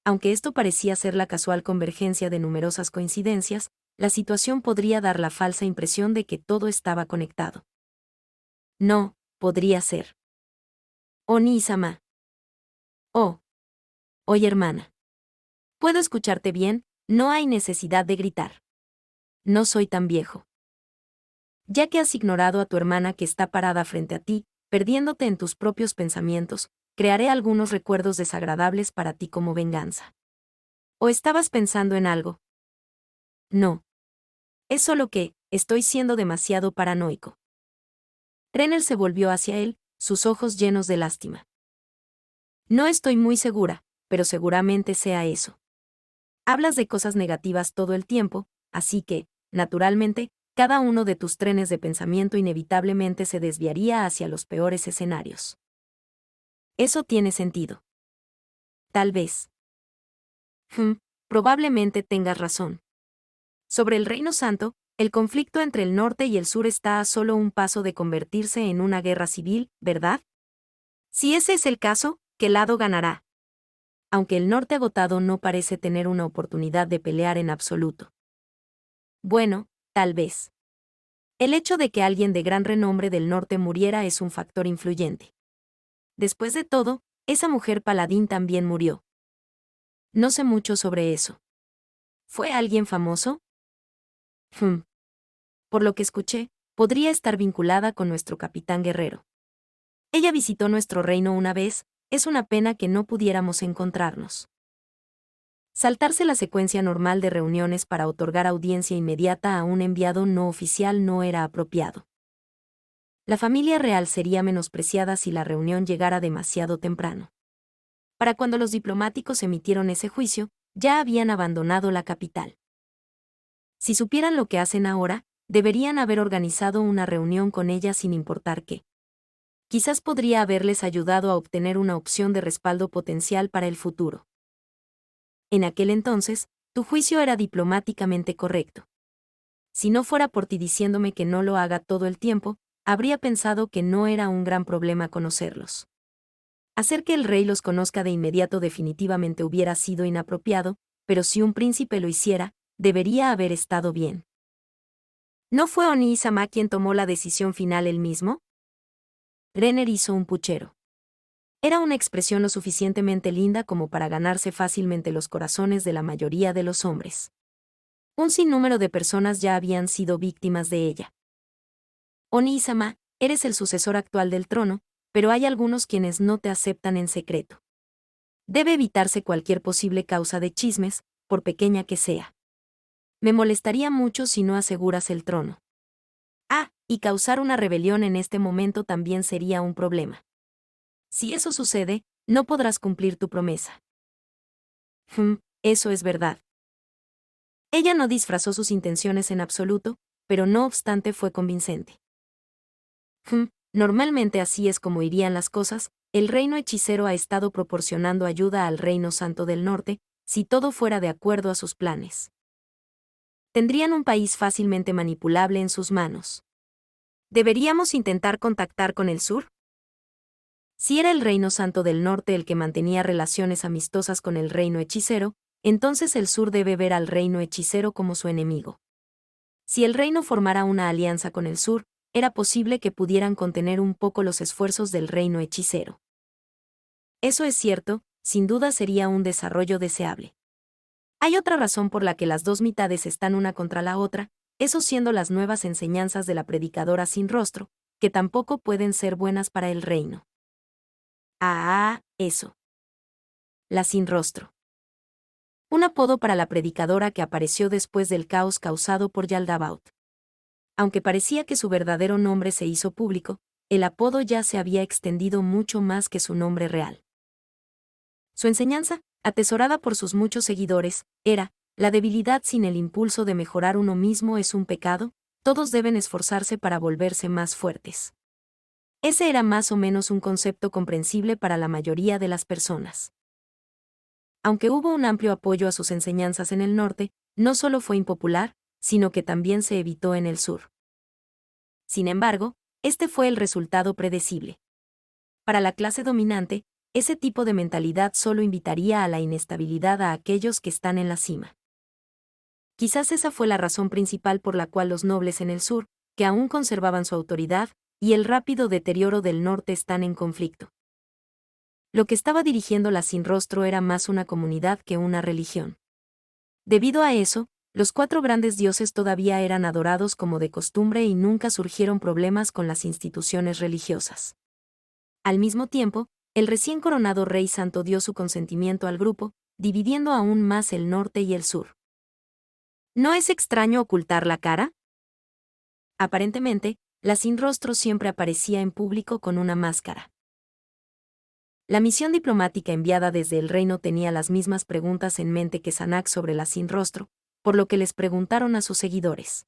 Aunque esto parecía ser la casual convergencia de numerosas coincidencias, la situación podría dar la falsa impresión de que todo estaba conectado. No, podría ser. Oni-sama. Oh. Oye, hermana. ¿Puedo escucharte bien? No hay necesidad de gritar. No soy tan viejo. Ya que has ignorado a tu hermana que está parada frente a ti, perdiéndote en tus propios pensamientos, crearé algunos recuerdos desagradables para ti como venganza. ¿O estabas pensando en algo? No. Es solo que, estoy siendo demasiado paranoico. Renner se volvió hacia él, sus ojos llenos de lástima. No estoy muy segura, pero seguramente sea eso. Hablas de cosas negativas todo el tiempo, así que, naturalmente, cada uno de tus trenes de pensamiento inevitablemente se desviaría hacia los peores escenarios. Eso tiene sentido. Tal vez. Probablemente tengas razón. Sobre el Reino Santo, el conflicto entre el norte y el sur está a solo un paso de convertirse en una guerra civil, ¿verdad? Si ese es el caso, ¿qué lado ganará? Aunque el norte agotado no parece tener una oportunidad de pelear en absoluto. Bueno, tal vez. El hecho de que alguien de gran renombre del norte muriera es un factor influyente. Después de todo, esa mujer paladín también murió. No sé mucho sobre eso. ¿Fue alguien famoso? Por lo que escuché, podría estar vinculada con nuestro capitán guerrero. Ella visitó nuestro reino una vez, es una pena que no pudiéramos encontrarnos. Saltarse la secuencia normal de reuniones para otorgar audiencia inmediata a un enviado no oficial no era apropiado. La familia real sería menospreciada si la reunión llegara demasiado temprano. Para cuando los diplomáticos emitieron ese juicio, ya habían abandonado la capital. Si supieran lo que hacen ahora, deberían haber organizado una reunión con ella sin importar qué. Quizás podría haberles ayudado a obtener una opción de respaldo potencial para el futuro. En aquel entonces, tu juicio era diplomáticamente correcto. si no fuera por ti diciéndome que no lo haga todo el tiempo, habría pensado que no era un gran problema conocerlos. Hacer que el rey los conozca de inmediato definitivamente hubiera sido inapropiado, pero si un príncipe lo hiciera, debería haber estado bien. ¿No fue Oni-sama quien tomó la decisión final él mismo? Renner hizo un puchero. Era una expresión lo suficientemente linda como para ganarse fácilmente los corazones de la mayoría de los hombres. Un sinnúmero de personas ya habían sido víctimas de ella. Oni-sama, eres el sucesor actual del trono, pero hay algunos quienes no te aceptan en secreto. Debe evitarse cualquier posible causa de chismes, por pequeña que sea. Me molestaría mucho si no aseguras el trono. Y causar una rebelión en este momento también sería un problema. Si eso sucede, no podrás cumplir tu promesa. Eso es verdad. Ella no disfrazó sus intenciones en absoluto, pero no obstante fue convincente. Normalmente así es como irían las cosas, el reino hechicero ha estado proporcionando ayuda al Reino Santo del Norte, si todo fuera de acuerdo a sus planes. Tendrían un país fácilmente manipulable en sus manos. ¿Deberíamos intentar contactar con el sur? Si era el Reino Santo del Norte el que mantenía relaciones amistosas con el reino hechicero, entonces el sur debe ver al reino hechicero como su enemigo. Si el reino formara una alianza con el sur, era posible que pudieran contener un poco los esfuerzos del reino hechicero. Eso es cierto, sin duda sería un desarrollo deseable. Hay otra razón por la que las dos mitades están una contra la otra, eso siendo las nuevas enseñanzas de la predicadora sin rostro, que tampoco pueden ser buenas para el reino. Eso. La sin rostro. Un apodo para la predicadora que apareció después del caos causado por Yaldabaoth. Aunque parecía que su verdadero nombre se hizo público, el apodo ya se había extendido mucho más que su nombre real. Su enseñanza, atesorada por sus muchos seguidores, era: la debilidad sin el impulso de mejorar uno mismo es un pecado, todos deben esforzarse para volverse más fuertes. Ese era más o menos un concepto comprensible para la mayoría de las personas. Aunque hubo un amplio apoyo a sus enseñanzas en el norte, no solo fue impopular, sino que también se evitó en el sur. Sin embargo, este fue el resultado predecible. Para la clase dominante, ese tipo de mentalidad solo invitaría a la inestabilidad a aquellos que están en la cima. Quizás esa fue la razón principal por la cual los nobles en el sur, que aún conservaban su autoridad, y el rápido deterioro del norte están en conflicto. Lo que estaba dirigiendo la sin rostro era más una comunidad que una religión. Debido a eso, los 4 grandes dioses todavía eran adorados como de costumbre y nunca surgieron problemas con las instituciones religiosas. Al mismo tiempo, el recién coronado Rey Santo dio su consentimiento al grupo, dividiendo aún más el norte y el sur. ¿No es extraño ocultar la cara? Aparentemente, la sin rostro siempre aparecía en público con una máscara. La misión diplomática enviada desde el reino tenía las mismas preguntas en mente que Sanak sobre la sin rostro, por lo que les preguntaron a sus seguidores.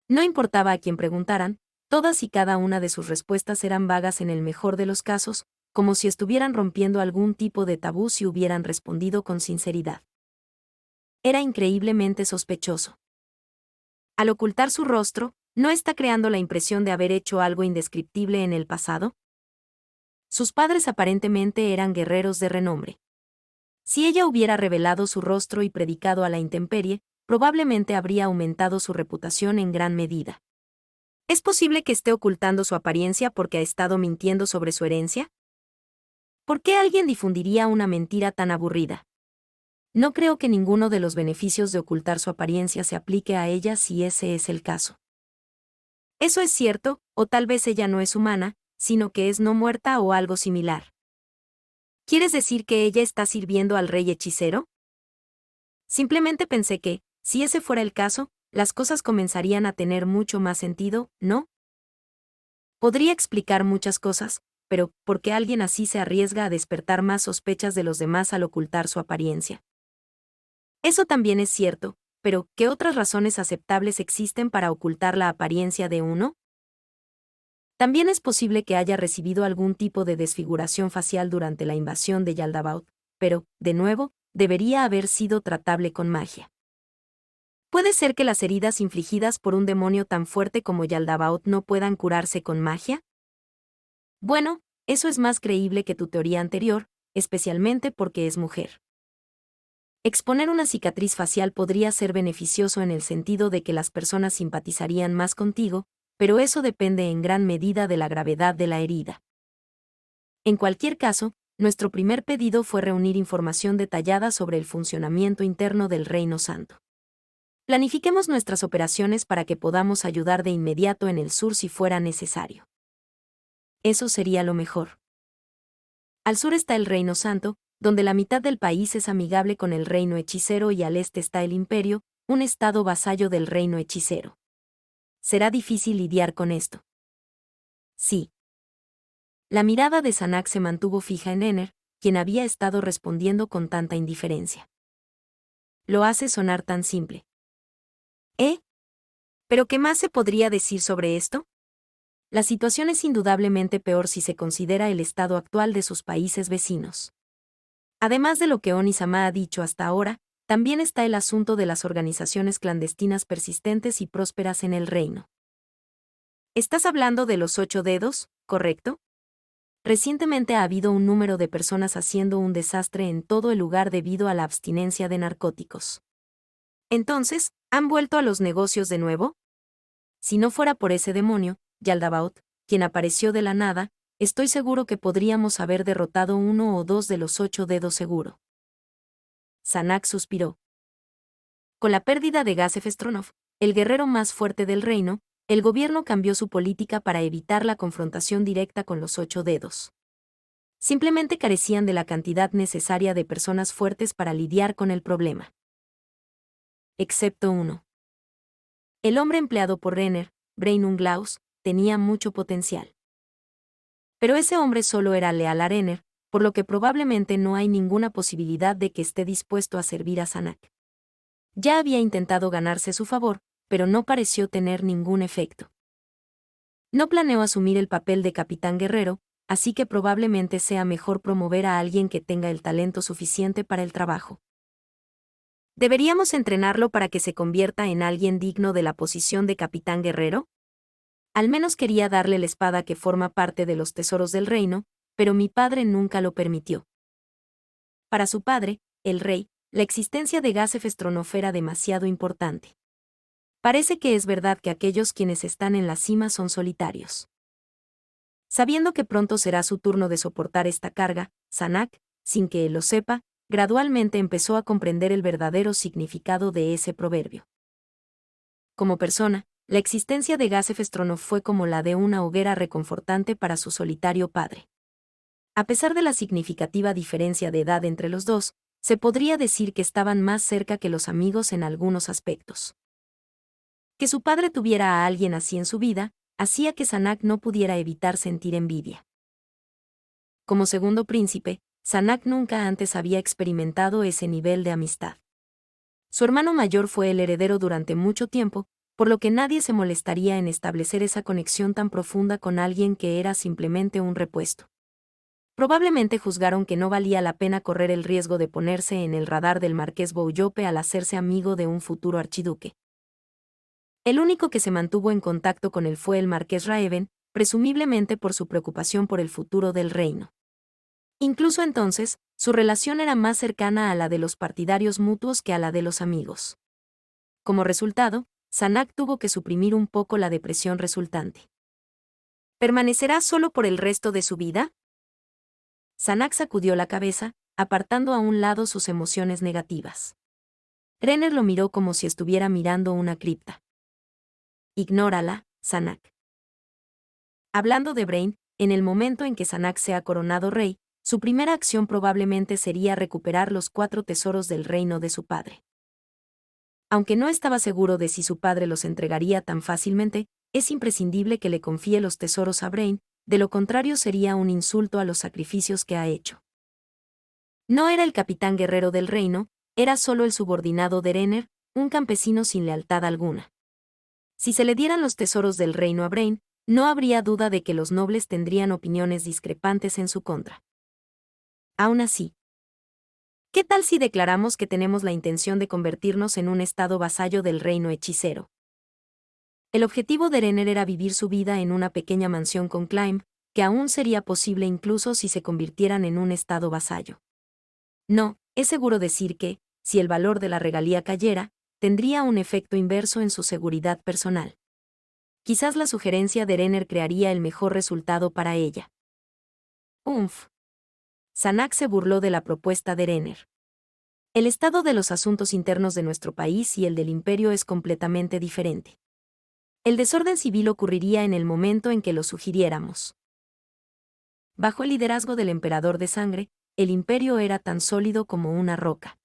No importaba a quién preguntaran, todas y cada una de sus respuestas eran vagas en el mejor de los casos, como si estuvieran rompiendo algún tipo de tabú si hubieran respondido con sinceridad. Era increíblemente sospechoso. Al ocultar su rostro, ¿no está creando la impresión de haber hecho algo indescriptible en el pasado? Sus padres aparentemente eran guerreros de renombre. Si ella hubiera revelado su rostro y predicado a la intemperie, probablemente habría aumentado su reputación en gran medida. ¿Es posible que esté ocultando su apariencia porque ha estado mintiendo sobre su herencia? ¿Por qué alguien difundiría una mentira tan aburrida? No creo que ninguno de los beneficios de ocultar su apariencia se aplique a ella si ese es el caso. Eso es cierto, o tal vez ella no es humana, sino que es no muerta o algo similar. ¿Quieres decir que ella está sirviendo al rey hechicero? Simplemente pensé que, si ese fuera el caso, las cosas comenzarían a tener mucho más sentido, ¿no? Podría explicar muchas cosas, pero ¿por qué alguien así se arriesga a despertar más sospechas de los demás al ocultar su apariencia? Eso también es cierto, pero ¿qué otras razones aceptables existen para ocultar la apariencia de uno? También es posible que haya recibido algún tipo de desfiguración facial durante la invasión de Yaldabaoth, pero, de nuevo, debería haber sido tratable con magia. ¿Puede ser que las heridas infligidas por un demonio tan fuerte como Yaldabaoth no puedan curarse con magia? Bueno, eso es más creíble que tu teoría anterior, especialmente porque es mujer. Exponer una cicatriz facial podría ser beneficioso en el sentido de que las personas simpatizarían más contigo, pero eso depende en gran medida de la gravedad de la herida. En cualquier caso, nuestro primer pedido fue reunir información detallada sobre el funcionamiento interno del Reino Santo. Planifiquemos nuestras operaciones para que podamos ayudar de inmediato en el sur si fuera necesario. Eso sería lo mejor. Al sur está el Reino Santo, donde la mitad del país es amigable con el Reino Hechicero, y al este está el Imperio, un estado vasallo del Reino Hechicero. ¿Será difícil lidiar con esto? Sí. La mirada de Sanak se mantuvo fija en Ener, quien había estado respondiendo con tanta indiferencia. Lo hace sonar tan simple. ¿Eh? ¿Pero qué más se podría decir sobre esto? La situación es indudablemente peor si se considera el estado actual de sus países vecinos. Además de lo que Oni-sama ha dicho hasta ahora, también está el asunto de las organizaciones clandestinas persistentes y prósperas en el reino. Estás hablando de los 8 dedos, ¿correcto? Recientemente ha habido un número de personas haciendo un desastre en todo el lugar debido a la abstinencia de narcóticos. Entonces, ¿han vuelto a los negocios de nuevo? Si no fuera por ese demonio, Yaldabaoth, quien apareció de la nada, estoy seguro que podríamos haber derrotado uno o dos de los 8 dedos seguro. Sanak suspiró. Con la pérdida de Gazef Stronov, el guerrero más fuerte del reino, el gobierno cambió su política para evitar la confrontación directa con los 8 dedos. Simplemente carecían de la cantidad necesaria de personas fuertes para lidiar con el problema. Excepto uno. El hombre empleado por Renner, Brain Unglaus, tenía mucho potencial. Pero ese hombre solo era leal a Renner, por lo que probablemente no hay ninguna posibilidad de que esté dispuesto a servir a Sanak. Ya había intentado ganarse su favor, pero no pareció tener ningún efecto. No planeó asumir el papel de capitán guerrero, así que probablemente sea mejor promover a alguien que tenga el talento suficiente para el trabajo. ¿Deberíamos entrenarlo para que se convierta en alguien digno de la posición de capitán guerrero? Al menos quería darle la espada que forma parte de los tesoros del reino, pero mi padre nunca lo permitió. Para su padre, el rey, la existencia de Gazef Stronov era demasiado importante. Parece que es verdad que aquellos quienes están en la cima son solitarios. Sabiendo que pronto será su turno de soportar esta carga, Sanak, sin que él lo sepa, gradualmente empezó a comprender el verdadero significado de ese proverbio. Como persona, la existencia de Gazef Stronov fue como la de una hoguera reconfortante para su solitario padre. A pesar de la significativa diferencia de edad entre los dos, se podría decir que estaban más cerca que los amigos en algunos aspectos. Que su padre tuviera a alguien así en su vida, hacía que Sanak no pudiera evitar sentir envidia. Como segundo príncipe, Sanak nunca antes había experimentado ese nivel de amistad. Su hermano mayor fue el heredero durante mucho tiempo, por lo que nadie se molestaría en establecer esa conexión tan profunda con alguien que era simplemente un repuesto. Probablemente juzgaron que no valía la pena correr el riesgo de ponerse en el radar del marqués Bouyope al hacerse amigo de un futuro archiduque. El único que se mantuvo en contacto con él fue el marqués Raeven, presumiblemente por su preocupación por el futuro del reino. Incluso entonces, su relación era más cercana a la de los partidarios mutuos que a la de los amigos. Como resultado, Sanak tuvo que suprimir un poco la depresión resultante. ¿Permanecerá solo por el resto de su vida? Sanak sacudió la cabeza, apartando a un lado sus emociones negativas. Renner lo miró como si estuviera mirando una cripta. Ignórala, Sanak. Hablando de Brain, en el momento en que Sanak sea coronado rey, su primera acción probablemente sería recuperar los 4 tesoros del reino de su padre. Aunque no estaba seguro de si su padre los entregaría tan fácilmente, es imprescindible que le confíe los tesoros a Brain, de lo contrario sería un insulto a los sacrificios que ha hecho. No era el capitán guerrero del reino, era solo el subordinado de Renner, un campesino sin lealtad alguna. Si se le dieran los tesoros del reino a Brain, no habría duda de que los nobles tendrían opiniones discrepantes en su contra. Aún así, ¿Qué tal si declaramos que tenemos la intención de convertirnos en un estado vasallo del reino hechicero? El objetivo de Renner era vivir su vida en una pequeña mansión con Climb, que aún sería posible incluso si se convirtieran en un estado vasallo. No, es seguro decir que, si el valor de la regalía cayera, tendría un efecto inverso en su seguridad personal. Quizás la sugerencia de Renner crearía el mejor resultado para ella. Sanak se burló de la propuesta de Renner. El estado de los asuntos internos de nuestro país y el del imperio es completamente diferente. El desorden civil ocurriría en el momento en que lo sugiriéramos. Bajo el liderazgo del emperador de sangre, el imperio era tan sólido como una roca.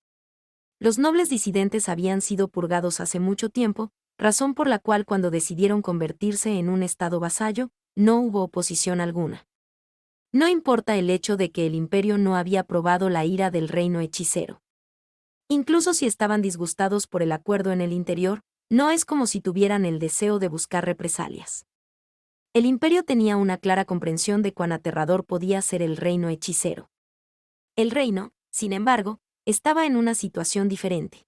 Los nobles disidentes habían sido purgados hace mucho tiempo, razón por la cual cuando decidieron convertirse en un estado vasallo, no hubo oposición alguna. No importa el hecho de que el imperio no había probado la ira del reino hechicero. Incluso si estaban disgustados por el acuerdo en el interior, no es como si tuvieran el deseo de buscar represalias. El imperio tenía una clara comprensión de cuán aterrador podía ser el reino hechicero. El reino, sin embargo, estaba en una situación diferente.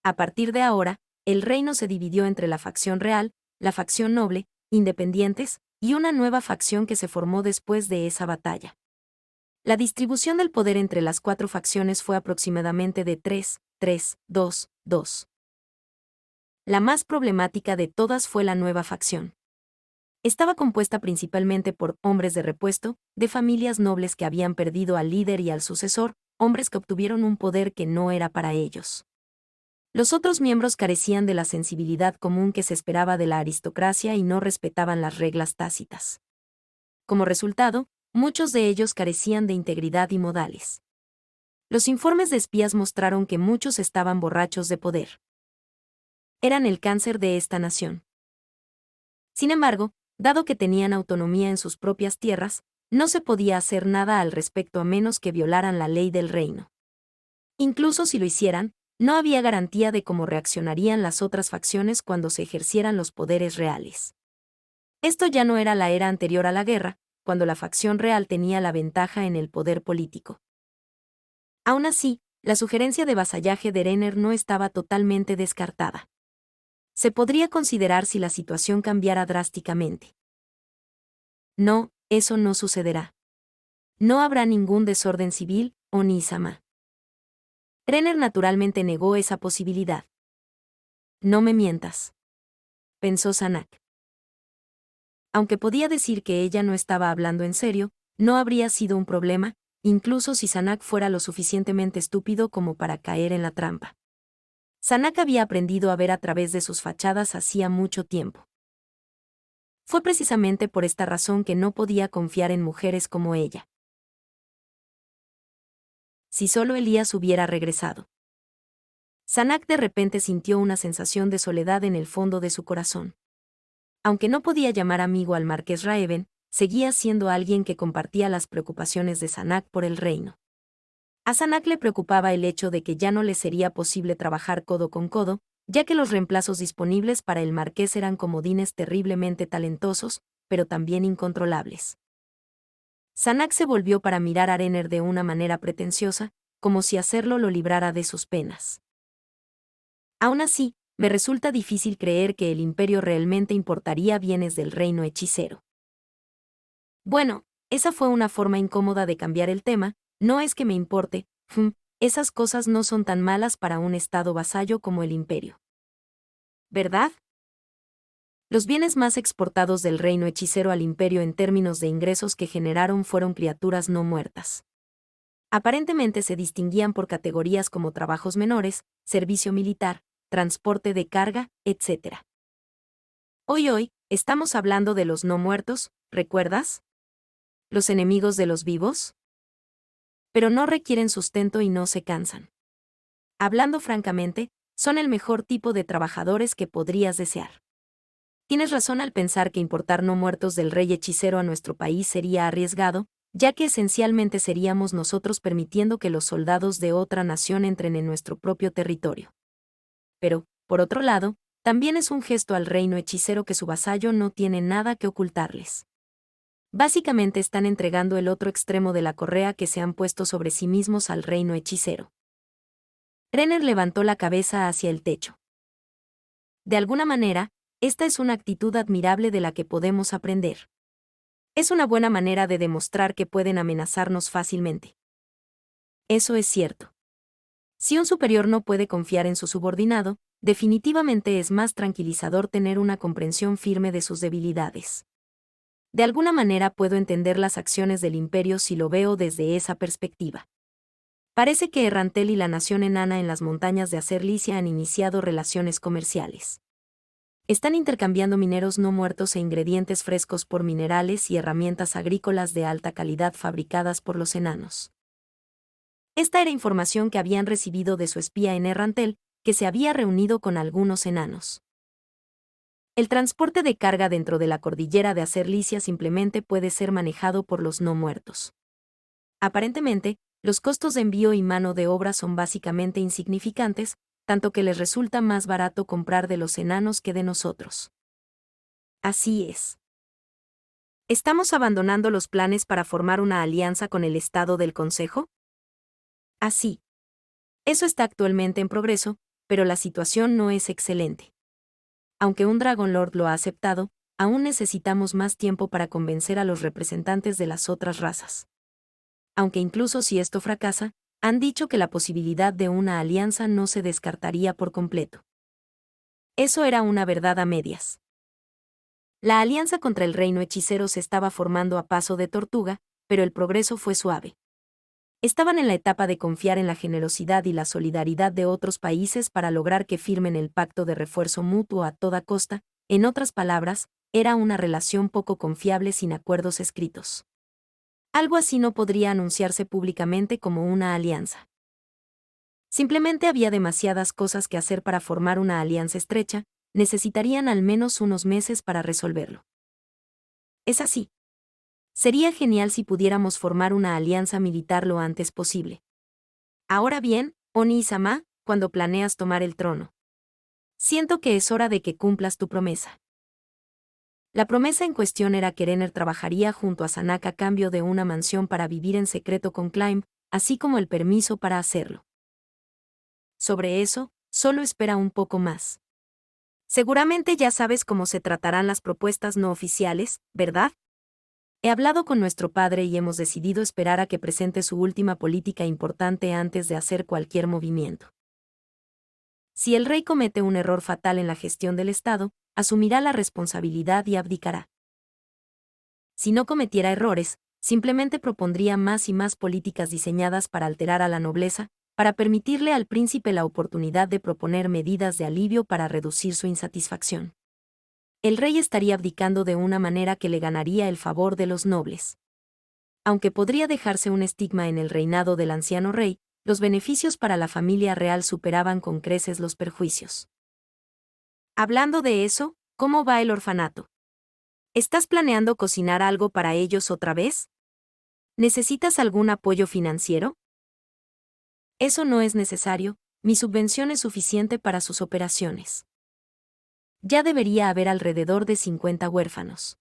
A partir de ahora, el reino se dividió entre la facción real, la facción noble, independientes, y una nueva facción que se formó después de esa batalla. La distribución del poder entre las cuatro facciones fue aproximadamente de 3-3-2-2. La más problemática de todas fue la nueva facción. Estaba compuesta principalmente por hombres de repuesto, de familias nobles que habían perdido al líder y al sucesor, hombres que obtuvieron un poder que no era para ellos. Los otros miembros carecían de la sensibilidad común que se esperaba de la aristocracia y no respetaban las reglas tácitas. Como resultado, muchos de ellos carecían de integridad y modales. Los informes de espías mostraron que muchos estaban borrachos de poder. Eran el cáncer de esta nación. Sin embargo, dado que tenían autonomía en sus propias tierras, no se podía hacer nada al respecto a menos que violaran la ley del reino. Incluso si lo hicieran, no había garantía de cómo reaccionarían las otras facciones cuando se ejercieran los poderes reales. Esto ya no era la era anterior a la guerra, cuando la facción real tenía la ventaja en el poder político. Aún así, la sugerencia de vasallaje de Renner no estaba totalmente descartada. Se podría considerar si la situación cambiara drásticamente. No, eso no sucederá. No habrá ningún desorden civil, o Nizama. Renner naturalmente negó esa posibilidad. No me mientas, pensó Sanak. Aunque podía decir que ella no estaba hablando en serio, no habría sido un problema, incluso si Sanak fuera lo suficientemente estúpido como para caer en la trampa. Sanak había aprendido a ver a través de sus fachadas hacía mucho tiempo. Fue precisamente por esta razón que no podía confiar en mujeres como ella. Si solo Elías hubiera regresado. Sanak de repente sintió una sensación de soledad en el fondo de su corazón. Aunque no podía llamar amigo al marqués Raeven, seguía siendo alguien que compartía las preocupaciones de Sanak por el reino. A Sanak le preocupaba el hecho de que ya no le sería posible trabajar codo con codo, ya que los reemplazos disponibles para el marqués eran comodines terriblemente talentosos, pero también incontrolables. Sanak se volvió para mirar a Renner de una manera pretenciosa, como si hacerlo lo librara de sus penas. Aún así, me resulta difícil creer que el imperio realmente importaría bienes del reino hechicero. Bueno, esa fue una forma incómoda de cambiar el tema, no es que me importe, esas cosas no son tan malas para un estado vasallo como el imperio. ¿Verdad? Los bienes más exportados del reino hechicero al imperio en términos de ingresos que generaron fueron criaturas no muertas. Aparentemente se distinguían por categorías como trabajos menores, servicio militar, transporte de carga, etc. Hoy, estamos hablando de los no muertos, ¿recuerdas? ¿Los enemigos de los vivos? Pero no requieren sustento y no se cansan. Hablando francamente, son el mejor tipo de trabajadores que podrías desear. Tienes razón al pensar que importar no muertos del rey hechicero a nuestro país sería arriesgado, ya que esencialmente seríamos nosotros permitiendo que los soldados de otra nación entren en nuestro propio territorio. Pero, por otro lado, también es un gesto al reino hechicero que su vasallo no tiene nada que ocultarles. Básicamente están entregando el otro extremo de la correa que se han puesto sobre sí mismos al reino hechicero. Renner levantó la cabeza hacia el techo. De alguna manera, esta es una actitud admirable de la que podemos aprender. Es una buena manera de demostrar que pueden amenazarnos fácilmente. Eso es cierto. Si un superior no puede confiar en su subordinado, definitivamente es más tranquilizador tener una comprensión firme de sus debilidades. De alguna manera puedo entender las acciones del imperio si lo veo desde esa perspectiva. Parece que Errantel y la nación enana en las montañas de Acerlicia han iniciado relaciones comerciales. Están intercambiando mineros no muertos e ingredientes frescos por minerales y herramientas agrícolas de alta calidad fabricadas por los enanos. Esta era información que habían recibido de su espía en Errantel, que se había reunido con algunos enanos. El transporte de carga dentro de la cordillera de Acerlicia simplemente puede ser manejado por los no muertos. Aparentemente, los costos de envío y mano de obra son básicamente insignificantes, tanto que les resulta más barato comprar de los enanos que de nosotros. Así es. ¿Estamos abandonando los planes para formar una alianza con el Estado del Consejo? Así. Eso está actualmente en progreso, pero la situación no es excelente. Aunque un Dragon Lord lo ha aceptado, aún necesitamos más tiempo para convencer a los representantes de las otras razas. Aunque incluso si esto fracasa, han dicho que la posibilidad de una alianza no se descartaría por completo. Eso era una verdad a medias. La alianza contra el reino hechicero se estaba formando a paso de tortuga, pero el progreso fue suave. Estaban en la etapa de confiar en la generosidad y la solidaridad de otros países para lograr que firmen el pacto de refuerzo mutuo a toda costa, en otras palabras, era una relación poco confiable sin acuerdos escritos. Algo así no podría anunciarse públicamente como una alianza. Simplemente había demasiadas cosas que hacer para formar una alianza estrecha, necesitarían al menos unos meses para resolverlo. Es así. Sería genial si pudiéramos formar una alianza militar lo antes posible. Ahora bien, Oni-sama, cuando planeas tomar el trono. Siento que es hora de que cumplas tu promesa. La promesa en cuestión era que Renner trabajaría junto a Sanaka a cambio de una mansión para vivir en secreto con Climb, así como el permiso para hacerlo. Sobre eso, solo espera un poco más. Seguramente ya sabes cómo se tratarán las propuestas no oficiales, ¿verdad? He hablado con nuestro padre y hemos decidido esperar a que presente su última política importante antes de hacer cualquier movimiento. Si el rey comete un error fatal en la gestión del Estado, asumirá la responsabilidad y abdicará. Si no cometiera errores, simplemente propondría más y más políticas diseñadas para alterar a la nobleza, para permitirle al príncipe la oportunidad de proponer medidas de alivio para reducir su insatisfacción. El rey estaría abdicando de una manera que le ganaría el favor de los nobles. Aunque podría dejarse un estigma en el reinado del anciano rey, los beneficios para la familia real superaban con creces los perjuicios. Hablando de eso, ¿cómo va el orfanato? ¿Estás planeando cocinar algo para ellos otra vez? ¿Necesitas algún apoyo financiero? Eso no es necesario, mi subvención es suficiente para sus operaciones. Ya debería haber alrededor de 50 huérfanos.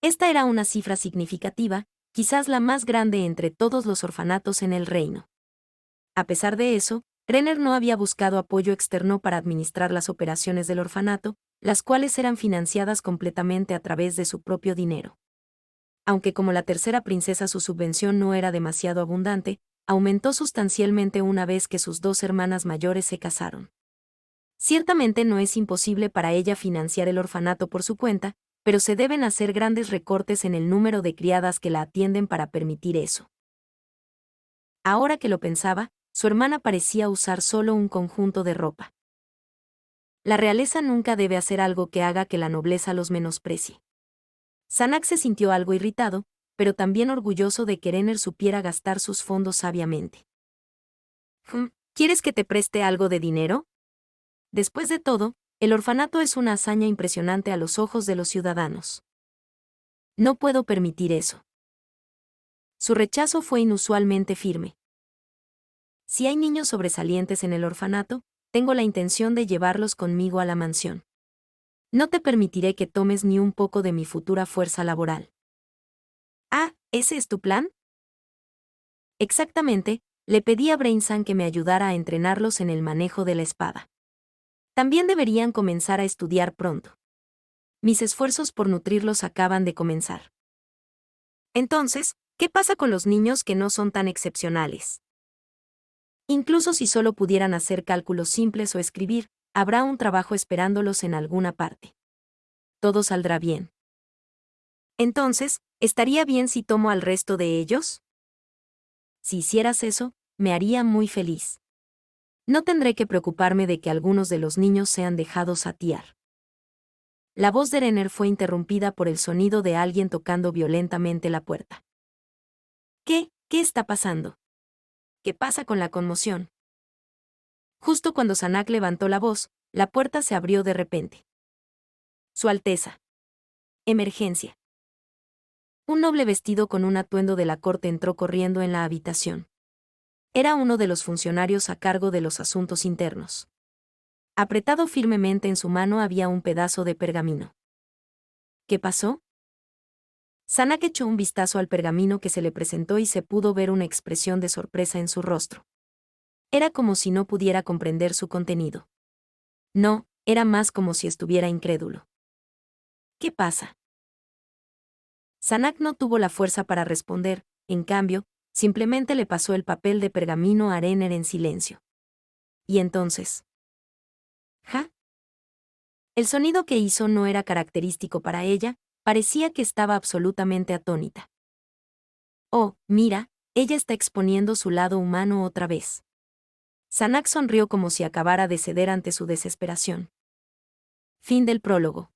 Esta era una cifra significativa, quizás la más grande entre todos los orfanatos en el reino. A pesar de eso, Renner no había buscado apoyo externo para administrar las operaciones del orfanato, las cuales eran financiadas completamente a través de su propio dinero. Aunque como la tercera princesa su subvención no era demasiado abundante, aumentó sustancialmente una vez que sus dos hermanas mayores se casaron. Ciertamente no es imposible para ella financiar el orfanato por su cuenta, pero se deben hacer grandes recortes en el número de criadas que la atienden para permitir eso. Ahora que lo pensaba, su hermana parecía usar solo un conjunto de ropa. La realeza nunca debe hacer algo que haga que la nobleza los menosprecie. Sanak se sintió algo irritado, pero también orgulloso de que Renner supiera gastar sus fondos sabiamente. ¿Quieres que te preste algo de dinero? Después de todo, el orfanato es una hazaña impresionante a los ojos de los ciudadanos. No puedo permitir eso. Su rechazo fue inusualmente firme. Si hay niños sobresalientes en el orfanato, tengo la intención de llevarlos conmigo a la mansión. No te permitiré que tomes ni un poco de mi futura fuerza laboral. ¿Ese es tu plan? Exactamente, le pedí a Brainsan que me ayudara a entrenarlos en el manejo de la espada. También deberían comenzar a estudiar pronto. Mis esfuerzos por nutrirlos acaban de comenzar. Entonces, ¿qué pasa con los niños que no son tan excepcionales? Incluso si solo pudieran hacer cálculos simples o escribir, habrá un trabajo esperándolos en alguna parte. Todo saldrá bien. Entonces, ¿estaría bien si tomo al resto de ellos? Si hicieras eso, me haría muy feliz. No tendré que preocuparme de que algunos de los niños sean dejados a tiar. La voz de Renner fue interrumpida por el sonido de alguien tocando violentamente la puerta. ¿Qué está pasando? ¿Qué pasa con la conmoción? Justo cuando Sanak levantó la voz, la puerta se abrió de repente. Su Alteza. Emergencia. Un noble vestido con un atuendo de la corte entró corriendo en la habitación. Era uno de los funcionarios a cargo de los asuntos internos. Apretado firmemente en su mano había un pedazo de pergamino. ¿Qué pasó? Sanak echó un vistazo al pergamino que se le presentó y se pudo ver una expresión de sorpresa en su rostro. Era como si no pudiera comprender su contenido. No, era más como si estuviera incrédulo. ¿Qué pasa? Sanak no tuvo la fuerza para responder, en cambio, simplemente le pasó el papel de pergamino a Renner en silencio. ¿Y entonces? ¿Ja? El sonido que hizo no era característico para ella, parecía que estaba absolutamente atónita. Oh, mira, ella está exponiendo su lado humano otra vez. Sanak sonrió como si acabara de ceder ante su desesperación. Fin del prólogo.